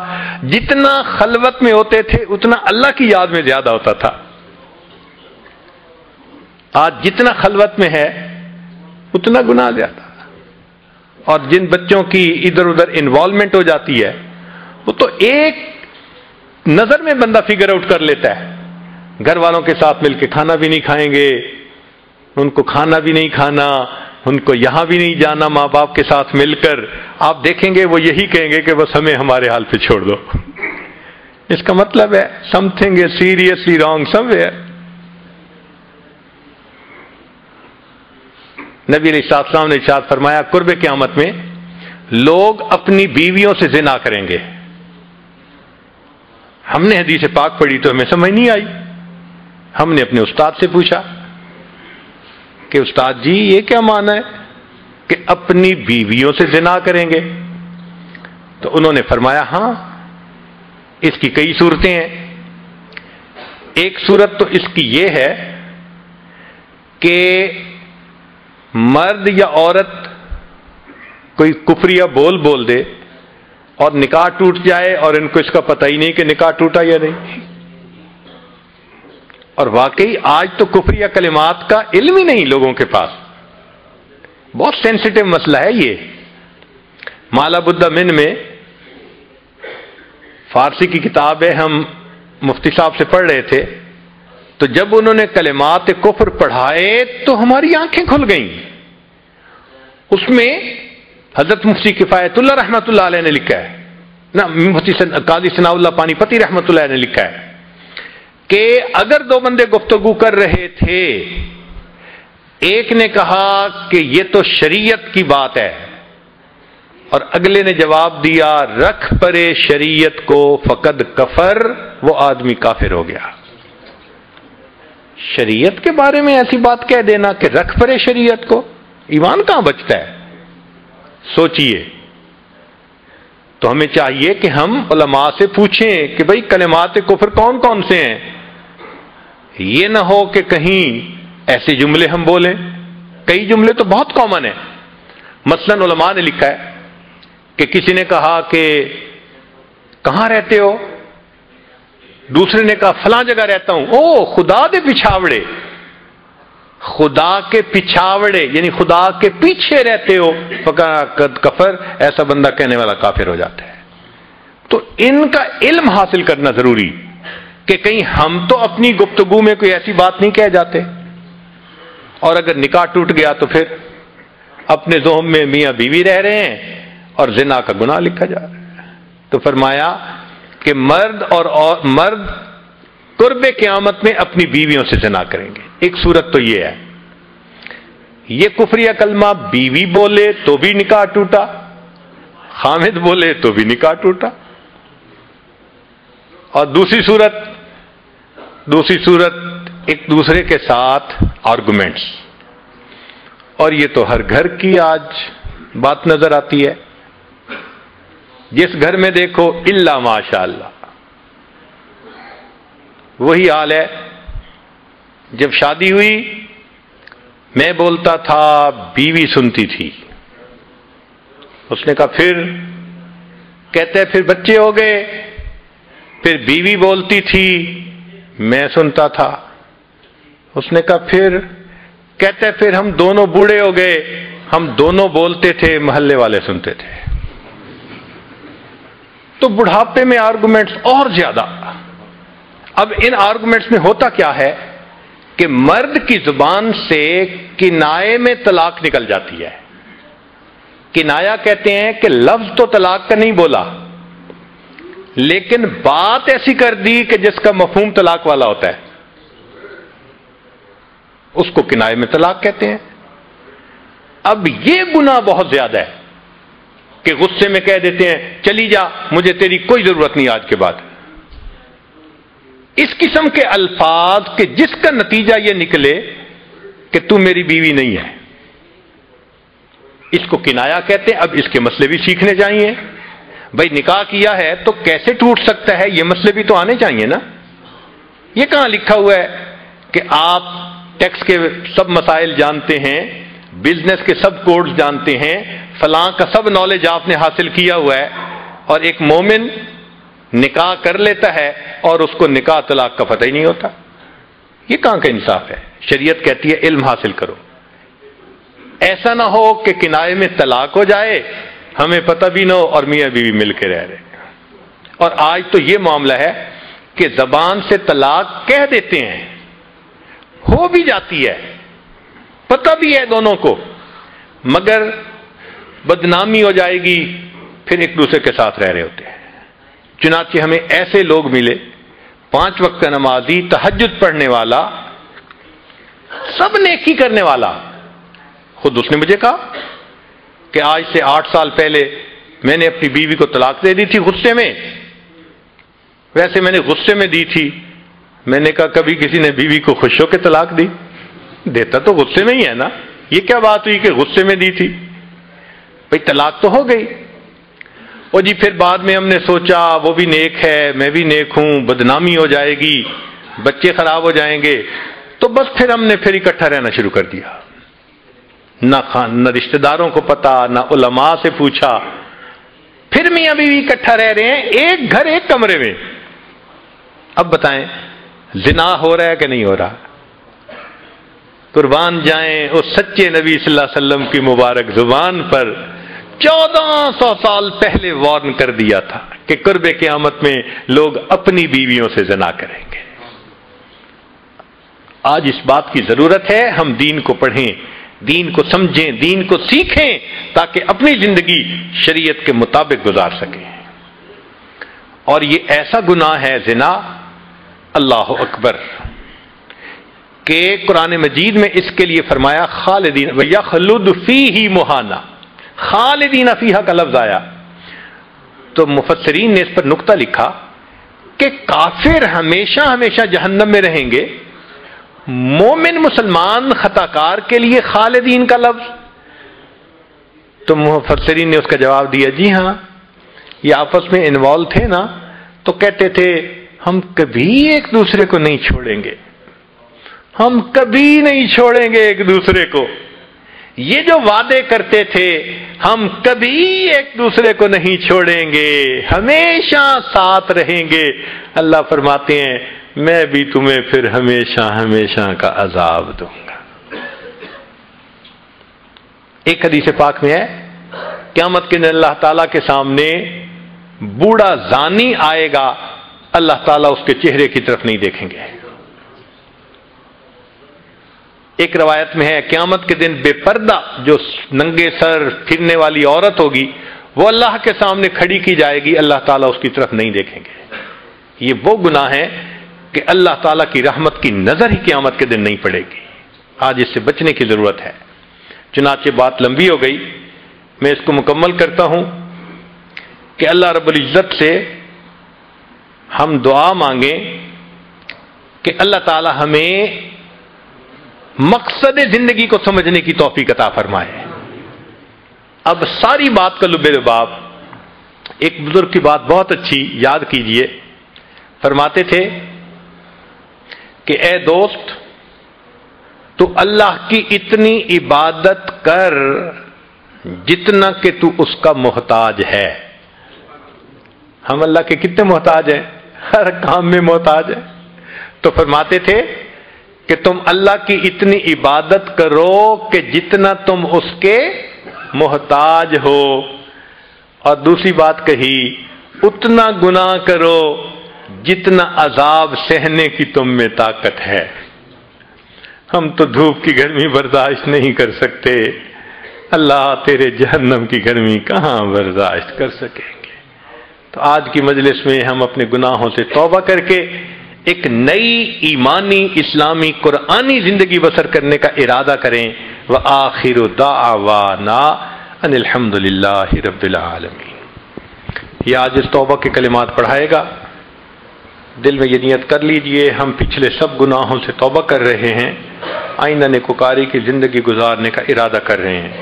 Speaker 1: جتنا خلوت میں ہوتے تھے اتنا اللہ کی یاد میں زیادہ ہوتا تھا. آج جتنا خلوت میں ہے اتنا گناہ زیادہ. اور جن بچوں کی ادھر ادھر انوالومنٹ ہو جاتی ہے، وہ تو ایک نظر میں بندہ فگر آؤٹ کر لیتا ہے، گھر والوں کے ساتھ مل کے کھانا بھی نہیں کھائیں گے، ان کو کھانا بھی نہیں کھانا، ان کو یہاں بھی نہیں جانا ماں باپ کے ساتھ مل کر، آپ دیکھیں گے وہ یہی کہیں گے کہ بس ہمیں ہمارے حال پہ چھوڑ دو۔ اس کا مطلب ہے some thing is seriously wrong some where. نبی علیہ السلام نے ارشاد فرمایا قرب قیامت میں لوگ اپنی بیویوں سے زنا کریں گے۔ ہم نے حدیث پاک پڑھی تو ہمیں سمجھ نہیں آئی، ہم نے اپنے استاد سے پوچھا کہ استاد جی یہ کیا معنی ہے کہ اپنی بیویوں سے زنا کریں گے؟ تو انہوں نے فرمایا ہاں، اس کی کئی صورتیں ہیں۔ ایک صورت تو اس کی یہ ہے کہ مرد یا عورت کوئی کفریہ بول دے اور نکاح ٹوٹ جائے اور ان کو اس کا پتہ ہی نہیں کہ نکاح ٹوٹا یا نہیں۔ اور واقعی آج تو کفریہ کلمات کا علم ہی نہیں لوگوں کے پاس، بہت سینسٹیو مسئلہ ہے یہ۔ مالا بدہ من میں فارسی کی کتاب ہے، ہم مفتی صاحب سے پڑھ رہے تھے، تو جب انہوں نے کلمات کفر پڑھائے تو ہماری آنکھیں کھل گئیں۔ اس میں حضرت مفتی کفایت اللہ رحمۃ اللہ علیہ نے لکھا ہے، نہ مفتی قاضی ثناء اللہ پانی پتی رحمۃ اللہ علیہ نے لکھا ہے کہ اگر دو بندے گفتگو کر رہے تھے، ایک نے کہا کہ یہ تو شریعت کی بات ہے اور اگلے نے جواب دیا رکھ پرے شریعت کو فقد کفر، وہ آدمی کافر ہو گیا۔ شریعت کے بارے میں ایسی بات کہہ دینا کہ رکھ پرے شریعت کو، ایمان کہاں بچتا ہے؟ سوچئے۔ تو ہمیں چاہیے کہ ہم علماء سے پوچھیں کہ بھئی کلمات کفر کون کون سے ہیں، یہ نہ ہو کہ کہیں ایسے جملے ہم بولیں۔ کئی جملے تو بہت کامن ہیں، مثلا علماء نے لکھا ہے کہ کسی نے کہا کہ کہاں رہتے ہو؟ دوسرے نے کہا فلاں جگہ رہتا ہوں۔ او خدا دے پچھاوڑے، خدا کے پچھاوڑے یعنی خدا کے پیچھے رہتے ہو، فقد کفر، ایسا بندہ کہنے والا کافر ہو جاتا ہے۔ تو ان کا علم حاصل کرنا ضروری کہ کہیں ہم تو اپنی گفتگو میں کوئی ایسی بات نہیں کہہ جاتے، اور اگر نکاح ٹوٹ گیا تو پھر اپنے ذہن میں میاں بیوی رہ رہے ہیں اور زنا کا گناہ لکھا جا رہا ہے۔ تو فرمایا کہ مرد قرب قیامت میں اپنی بیویوں سے زنا کریں گے۔ ایک صورت تو یہ ہے، یہ کفریہ کلمہ بیوی بولے تو بھی نکاح ٹوٹا، خامد بولے تو بھی نکاح ٹوٹا۔ اور دوسری صورت ایک دوسرے کے ساتھ آرگومنٹس، اور یہ تو ہر گھر کی آج بات نظر آتی ہے۔ جس گھر میں دیکھو الا ماشاء اللہ وہی حال ہے۔ جب شادی ہوئی میں بولتا تھا، بیوی سنتی تھی۔ اس نے کہا پھر؟ کہتے پھر بچے ہو گئے، پھر بیوی بولتی تھی میں سنتا تھا۔ اس نے کہا پھر؟ کہتے پھر ہم دونوں بوڑھے ہو گئے، ہم دونوں بولتے تھے، محلے والے سنتے تھے۔ تو بڑھاپے میں آرگومنٹس اور زیادہ۔ اب ان آرگومنٹس میں ہوتا کیا ہے کہ مرد کی زبان سے کنائے میں طلاق نکل جاتی ہے۔ کنایا کہتے ہیں کہ لفظ تو طلاق کا نہیں بولا، لیکن بات ایسی کر دی کہ جس کا مفہوم طلاق والا ہوتا ہے، اس کو کنائے میں طلاق کہتے ہیں۔ اب یہ گناہ بہت زیادہ ہے کہ غصے میں کہہ دیتے ہیں چلی جا، مجھے تیری کوئی ضرورت نہیں آج کے بعد۔ اس قسم کے الفاظ کہ جس کا نتیجہ یہ نکلے کہ تو میری بیوی نہیں ہے، اس کو کنایا کہتے ہیں۔ اب اس کے مسئلے بھی سیکھنے چاہیے۔ بھائی نکاح کیا ہے تو کیسے ٹوٹ سکتا ہے، یہ مسئلے بھی تو آنے چاہیے نا۔ یہ کہاں لکھا ہوا ہے کہ آپ ٹیکس کے سب مسائل جانتے ہیں، بزنس کے سب کوڈز جانتے ہیں، فلاں کا سب نالج آپ نے حاصل کیا ہوا ہے، اور ایک مومن نکاح کر لیتا ہے اور اس کو نکاح طلاق کا پتہ ہی نہیں ہوتا؟ یہ کہاں کا انصاف ہے؟ شریعت کہتی ہے علم حاصل کرو، ایسا نہ ہو کہ کنارے میں طلاق ہو جائے، ہمیں پتہ بھی نہ ہو اور میاں بیوی مل کے رہ رہے۔ اور آج تو یہ معاملہ ہے کہ زبان سے طلاق کہہ دیتے ہیں، ہو بھی جاتی ہے، پتہ بھی ہے دونوں کو، مگر بدنامی ہو جائے گی، پھر ایک دوسرے کے ساتھ رہ رہے ہوتے ہیں۔ چنانچہ ہمیں ایسے لوگ ملے، 5 وقت کا نمازی، تہجد پڑھنے والا، سب نیکی کرنے والا۔ خود اس نے مجھے کہا کہ آج سے 8 سال پہلے میں نے اپنی بیوی کو طلاق دے دی تھی غصے میں، ویسے میں نے غصے میں دی تھی۔ میں نے کہا کبھی کسی نے بیوی کو خوش ہو کے طلاق دی؟ دیتا تو غصے میں ہی ہے نا، یہ کیا بات ہوئی کہ غصے میں دی تھی؟ بھئی طلاق تو ہو گئی۔ اور جی پھر بعد میں ہم نے سوچا وہ بھی نیک ہے، میں بھی نیک ہوں، بدنامی ہو جائے گی، بچے خراب ہو جائیں گے، تو بس پھر ہم نے پھر اکٹھا رہنا شروع کر دیا۔ نہ رشتہ داروں کو پتا، نہ علماء سے پوچھا، پھر میاں بیوی اکٹھا رہ رہے ہیں، ایک گھر ایک کمرے میں۔ اب بتائیں زنا ہو رہا ہے کہ نہیں ہو رہا؟ قربان جائیں اس سچے نبی صلی اللہ علیہ وسلم کی مبارک زبان پر 1400 سال پہلے وارن کر دیا تھا کہ قرب قیامت میں لوگ اپنی بیویوں سے زنا کریں گے۔ آج اس بات کی ضرورت ہے ہم دین کو پڑھیں، دین کو سمجھیں، دین کو سیکھیں، تاکہ اپنی زندگی شریعت کے مطابق گزار سکیں۔ اور یہ ایسا گناہ ہے زنا، اللہ اکبر، کہ قرآن مجید میں اس کے لیے فرمایا خالدین وَيَخْلُدُ فِيهِ مُحَانَا، خالدین فیہا کا لفظ آیا تو مفسرین نے اس پر نقطہ لکھا کہ کافر ہمیشہ ہمیشہ جہنم میں رہیں گے، مومن مسلمان خطا کار کے لیے خالدین کا لفظ؟ تو مفسرین نے اس کا جواب دیا جی ہاں، یہ آپس میں انوالو تھے نا، تو کہتے تھے ہم کبھی ایک دوسرے کو نہیں چھوڑیں گے، ہم کبھی نہیں چھوڑیں گے ایک دوسرے کو۔ یہ جو وعدے کرتے تھے ہم کبھی ایک دوسرے کو نہیں چھوڑیں گے، ہمیشہ ساتھ رہیں گے، اللہ فرماتے ہیں میں بھی تمہیں پھر ہمیشہ ہمیشہ کا عذاب دوں گا۔ ایک حدیث پاک میں ہے قیامت کے دن اللہ تعالیٰ کے سامنے بوڑھا زانی آئے گا، اللہ تعالیٰ اس کے چہرے کی طرف نہیں دیکھیں گے۔ ایک روایت میں ہے قیامت کے دن بے پردہ جو ننگے سر پھرنے والی عورت ہوگی وہ اللہ کے سامنے کھڑی کی جائے گی، اللہ تعالیٰ اس کی طرف نہیں دیکھیں گے۔ یہ وہ گناہ ہے کہ اللہ تعالیٰ کی رحمت کی نظر ہی قیامت کے دن نہیں پڑے گی۔ آج اس سے بچنے کی ضرورت ہے۔ چنانچہ بات لمبی ہو گئی، میں اس کو مکمل کرتا ہوں کہ اللہ رب العزت سے ہم دعا مانگیں کہ اللہ تعالیٰ ہمیں مقصد زندگی کو سمجھنے کی توفیق عطا فرمائے۔ اب ساری بات کا لب لباب، ایک بزرگ کی بات بہت اچھی یاد کیجئے، فرماتے تھے کہ اے دوست تو اللہ کی اتنی عبادت کر جتنا کہ تو اس کا محتاج ہے۔ ہم اللہ کے کتنے محتاج ہیں؟ ہر کام میں محتاج ہیں۔ تو فرماتے تھے کہ تم اللہ کی اتنی عبادت کرو کہ جتنا تم اس کے محتاج ہو، اور دوسری بات کہی اتنا گناہ کرو جتنا عذاب سہنے کی تم میں طاقت ہے۔ ہم تو دھوپ کی گرمی برداشت نہیں کر سکتے، اللہ تیرے جہنم کی گرمی کہاں برداشت کر سکیں گے؟ تو آج کی مجلس میں ہم اپنے گناہوں سے توبہ کر کے ایک نئی ایمانی اسلامی قرآنی زندگی بسر کرنے کا ارادہ کریں۔ وآخر دعوانا ان الحمد للہ رب العالمین۔ یہ آج اس توبہ کے کلمات پڑھائے گا، دل میں یہ نیت کر لیجئے ہم پچھلے سب گناہوں سے توبہ کر رہے ہیں، آئندہ نیکوکاری کی زندگی گزارنے کا ارادہ کر رہے ہیں۔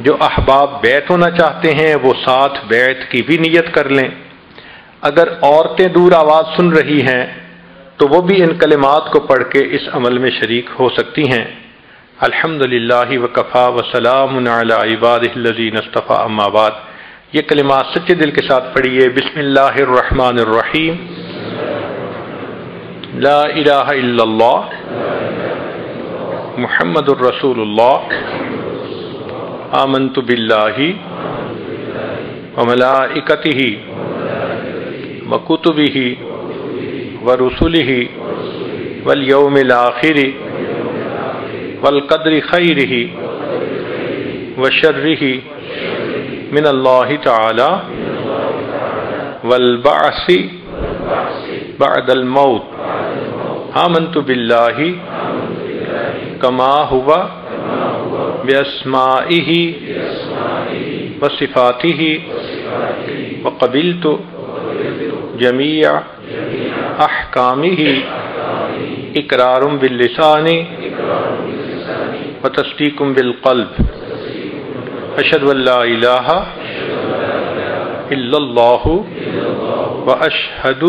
Speaker 1: جو احباب بیعت ہونا چاہتے ہیں وہ ساتھ بیعت کی بھی نیت کر لیں۔ اگر عورتیں دور آواز سن رہی ہیں تو وہ بھی ان کلمات کو پڑھ کے اس عمل میں شریک ہو سکتی ہیں۔ الحمدللہ وکفا وسلام علی عبادہ الذین اصطفیٰ، اما بعد۔ یہ کلمات سچے دل کے ساتھ پڑھیے۔ بسم اللہ الرحمن الرحیم۔ لا الہ الا اللہ محمد الرسول اللہ آمنت باللہ وملائکتہ وکتبہ ورسلہ والیوم الآخر والقدر خیرہ وشرہ من اللہ تعالی والبعث بعد الموت آمنت باللہ کما ہوا باسمائہ وصفاتہ وقبلت جمیع احکامہ اقرار باللسان وتصدیق بالقلب اشہد ان لا الہ الا اللہ واشہد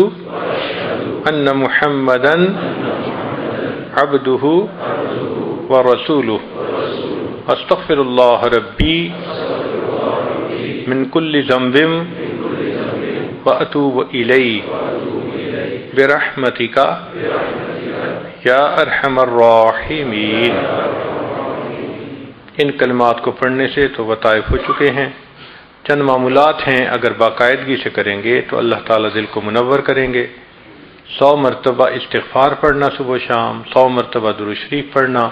Speaker 1: ان محمدا عبدہ ورسولہ استغفر اللہ ربی من کل ذنب واتوب الیہ برحمتک یا ارحم الراحمین۔ ان کلمات کو پڑھنے سے تو وطائف ہو چکے ہیں، چند معمولات ہیں، اگر باقاعدگی سے کریں گے تو اللہ تعالیٰ دل کو منور کریں گے۔ 100 مرتبہ استغفار پڑھنا صبح و شام، 100 مرتبہ درود شریف پڑھنا،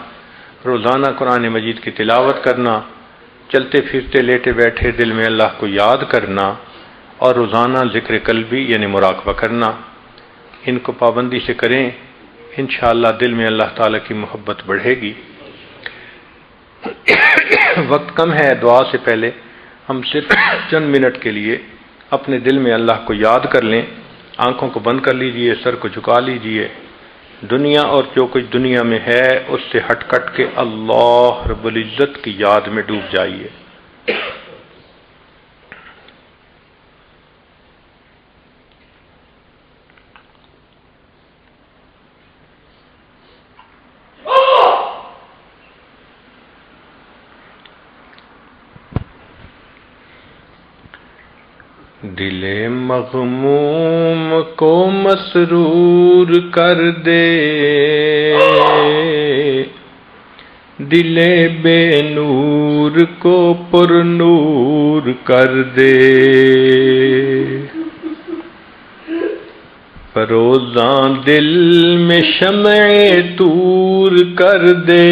Speaker 1: روزانہ قرآن مجید کی تلاوت کرنا، چلتے پھرتے لیٹے بیٹھے دل میں اللہ کو یاد کرنا، اور روزانہ ذکر قلبی یعنی مراقبہ کرنا۔ ان کو پابندی سے کریں، انشاءاللہ دل میں اللہ تعالیٰ کی محبت بڑھے گی۔ وقت کم ہے، دعا سے پہلے ہم صرف چند منٹ کے لیے اپنے دل میں اللہ کو یاد کر لیں۔ آنکھوں کو بند کر لیجئے، سر کو جھکا لیجئے، دنیا اور جو کچھ دنیا میں ہے اس سے ہٹ کٹ کے اللہ رب العزت کی یاد میں ڈوب جائیے۔ دل مغموم کو مسرور کر دے، دل بے نور کو پر نور کر دے، فروزاں دل میں شمع طور کر دے،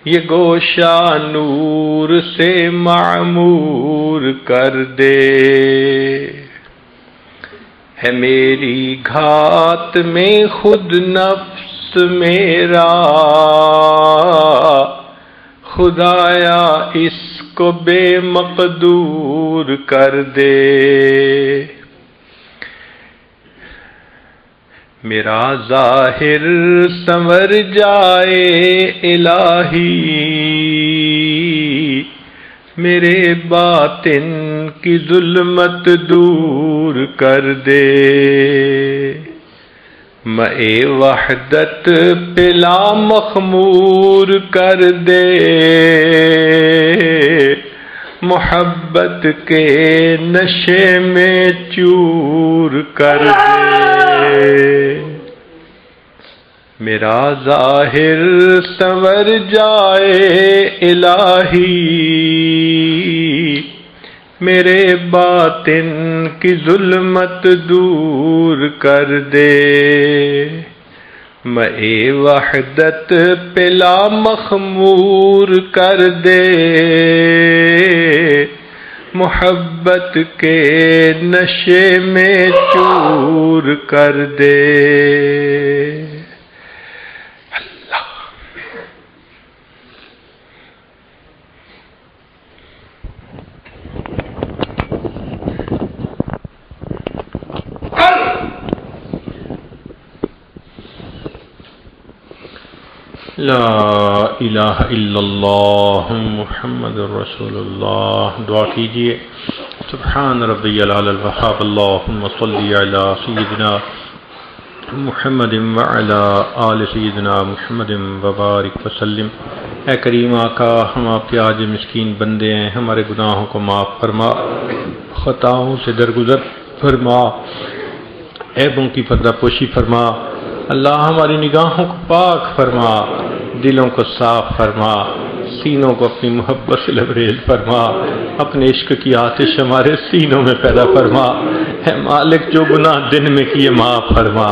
Speaker 1: یہ گوشہ نور سے معمور کر دے، ہے میری گھات میں خود نفس میرا، خدایا اس کو بے مقدور کر دے، میرا ظاہر سنور جائے الہی، میرے باطن کی ظلمت دور کر دے، مئے وحدت پلا مخمور کر دے، محبت کے نشے میں چور کر دے، میرا ظاہر سنور جائے الہی، میرے باطن کی ظلمت دور کر دے، مئے وحدت پلا مخمور کر دے، محبت کے نشے میں چور کر دے۔ لا الہ الا اللہ محمد رسول اللہ۔ دعا کیجئے، سبحان ربی العلی الوہاب، اللہم صلی علی سیدنا محمد وعلی آل سیدنا محمد وبارک وسلم۔ اے کریم آقا، ہم آپ کے عاجز مسکین بندے ہیں، ہمارے گناہوں کو معاف فرما، خطاؤں سے درگزر فرما، عیبوں کی پردہ پوشی فرما، اللہ ہماری نگاہوں کو پاک فرما، دلوں کو صاف فرما، سینوں کو اپنی محبت سے لبریز فرما، اپنے عشق کی آتش ہمارے سینوں میں پیدا فرما۔ اے مالک، جو گناہ دن میں کیے معاف فرما،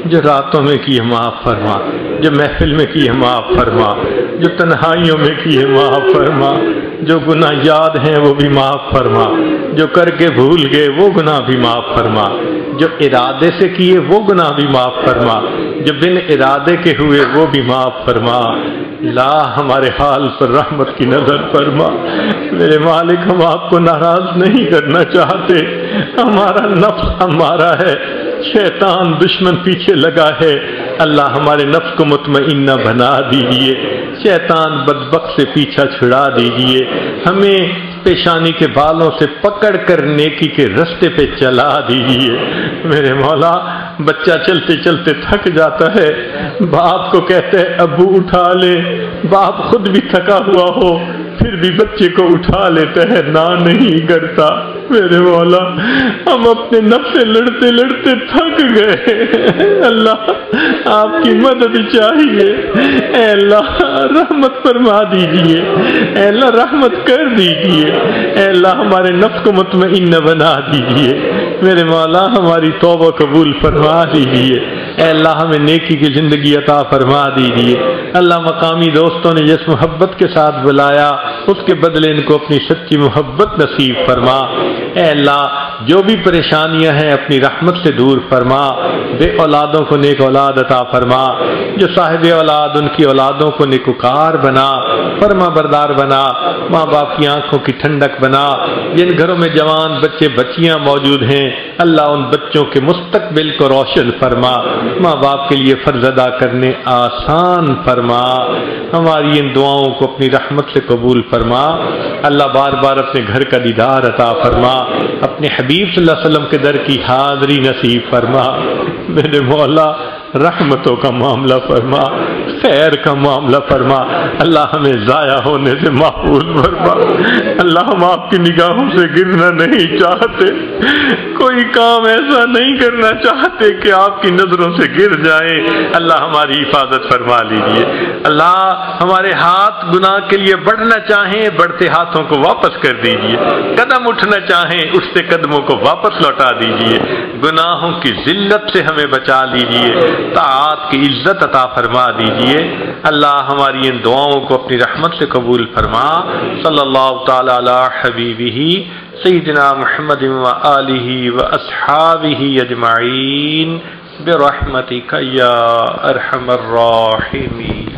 Speaker 1: جو راتوں میں کیے معاف فرما، جو محفل میں کیے معاف فرما، جو تنہائیوں میں کیے معاف فرما، جو گناہ یاد ہیں وہ بھی معاف فرما، جو کر کے بھول گئے وہ گناہ بھی معاف فرما، جو ارادے سے کیے وہ گناہ بھی معاف فرما، جو بن ارادے کے ہوئے وہ بھی معاف فرما۔ لا ہمارے حال پر رحمت کی نظر فرما۔ میرے مالک، ہم آپ کو ناراض نہیں کرنا چاہتے، ہمارا نفس ہمارا ہے، شیطان دشمن پیچھے لگا ہے۔ اللہ ہمارے نفس کو مطمئنہ بنا دیجئے، شیطان بدبخت سے پیچھا چھڑا دیجئے، ہمیں پیشانی کے بالوں سے پکڑ کر نیکی کے رستے پہ چلا دیجئے۔ میرے مولا، بچہ چلتے چلتے تھک جاتا ہے، باپ کو کہتے ہیں ابو اٹھا لے، باپ خود بھی تھکا ہوا ہو پھر بھی بچے کو اٹھا لیتا ہے، نہ نہیں کرتا۔ میرے مولا، ہم اپنے نفس سے لڑتے لڑتے تھک گئے، اللہ آپ کی مدد چاہیے۔ اے اللہ رحمت فرما دیجئے، اے اللہ رحمت کر دیجئے، اے اللہ ہمارے نفس کو مطمئن بنا دیجئے۔ میرے مولا، ہماری توبہ قبول فرما دیجئے، اے اللہ ہمیں نیکی کی زندگی عطا فرما دیجئے۔ اللہ مقامی دوستوں نے جس محبت کے ساتھ بلایا اس کے بدلے ان کو اپنی سچی محبت نصیب فرما۔ اے اللہ جو بھی پریشانیاں ہیں اپنی رحمت سے دور فرما، بے اولادوں کو نیک اولاد عطا فرما، جو صاحب اولاد ان کی اولادوں کو نیکوکار بنا، فرما بردار بنا، ماں باپ کی آنکھوں کی ٹھنڈک بنا۔ جن گھروں میں جوان بچے بچیاں موجود ہیں اللہ ان بچوں کے مستقبل کو روشن فرما، ماں باپ کے لیے فرض ادا کرنے آسان فرما۔ ہماری ان دعاؤں کو اپنی رحمت سے قبول فرما۔ اللہ بار بار اپنے گھر کا دیدار عطا فرما، اپنے حبیب صلی اللہ علیہ وسلم کے در کی حاضری نصیب فرما۔ میرے مولا، رحمتوں کا معاملہ فرما، خیر کا معاملہ فرما۔ اللہ ہمیں ضائع ہونے سے محفوظ فرما۔ اللہ ہم آپ کی نگاہوں سے گرنا نہیں چاہتے، کوئی کام ایسا نہیں کرنا چاہتے کہ آپ کی نظروں سے گر جائیں۔ اللہ ہماری حفاظت فرما لیجئے۔ اللہ ہمارے ہاتھ گناہ کے لیے بڑھنا چاہیں، بڑھتے ہاتھوں کو واپس کر دیجئے، قدم اٹھنا چاہیں اٹھتے قدموں کو واپس لوٹا دیجئے، گناہوں کی ذلت سے ہمیں بچا لیجئے، طاعات کی عزت عطا فرما دیجئے۔ اللہ ہماری ان دعاؤں کو اپنی رحمت سے قبول فرما۔ صلی اللہ تعالی علی حبیبہ سیدنا محمد و آلہ و اصحابہ اجمعین برحمتک یا ارحم الراحمین۔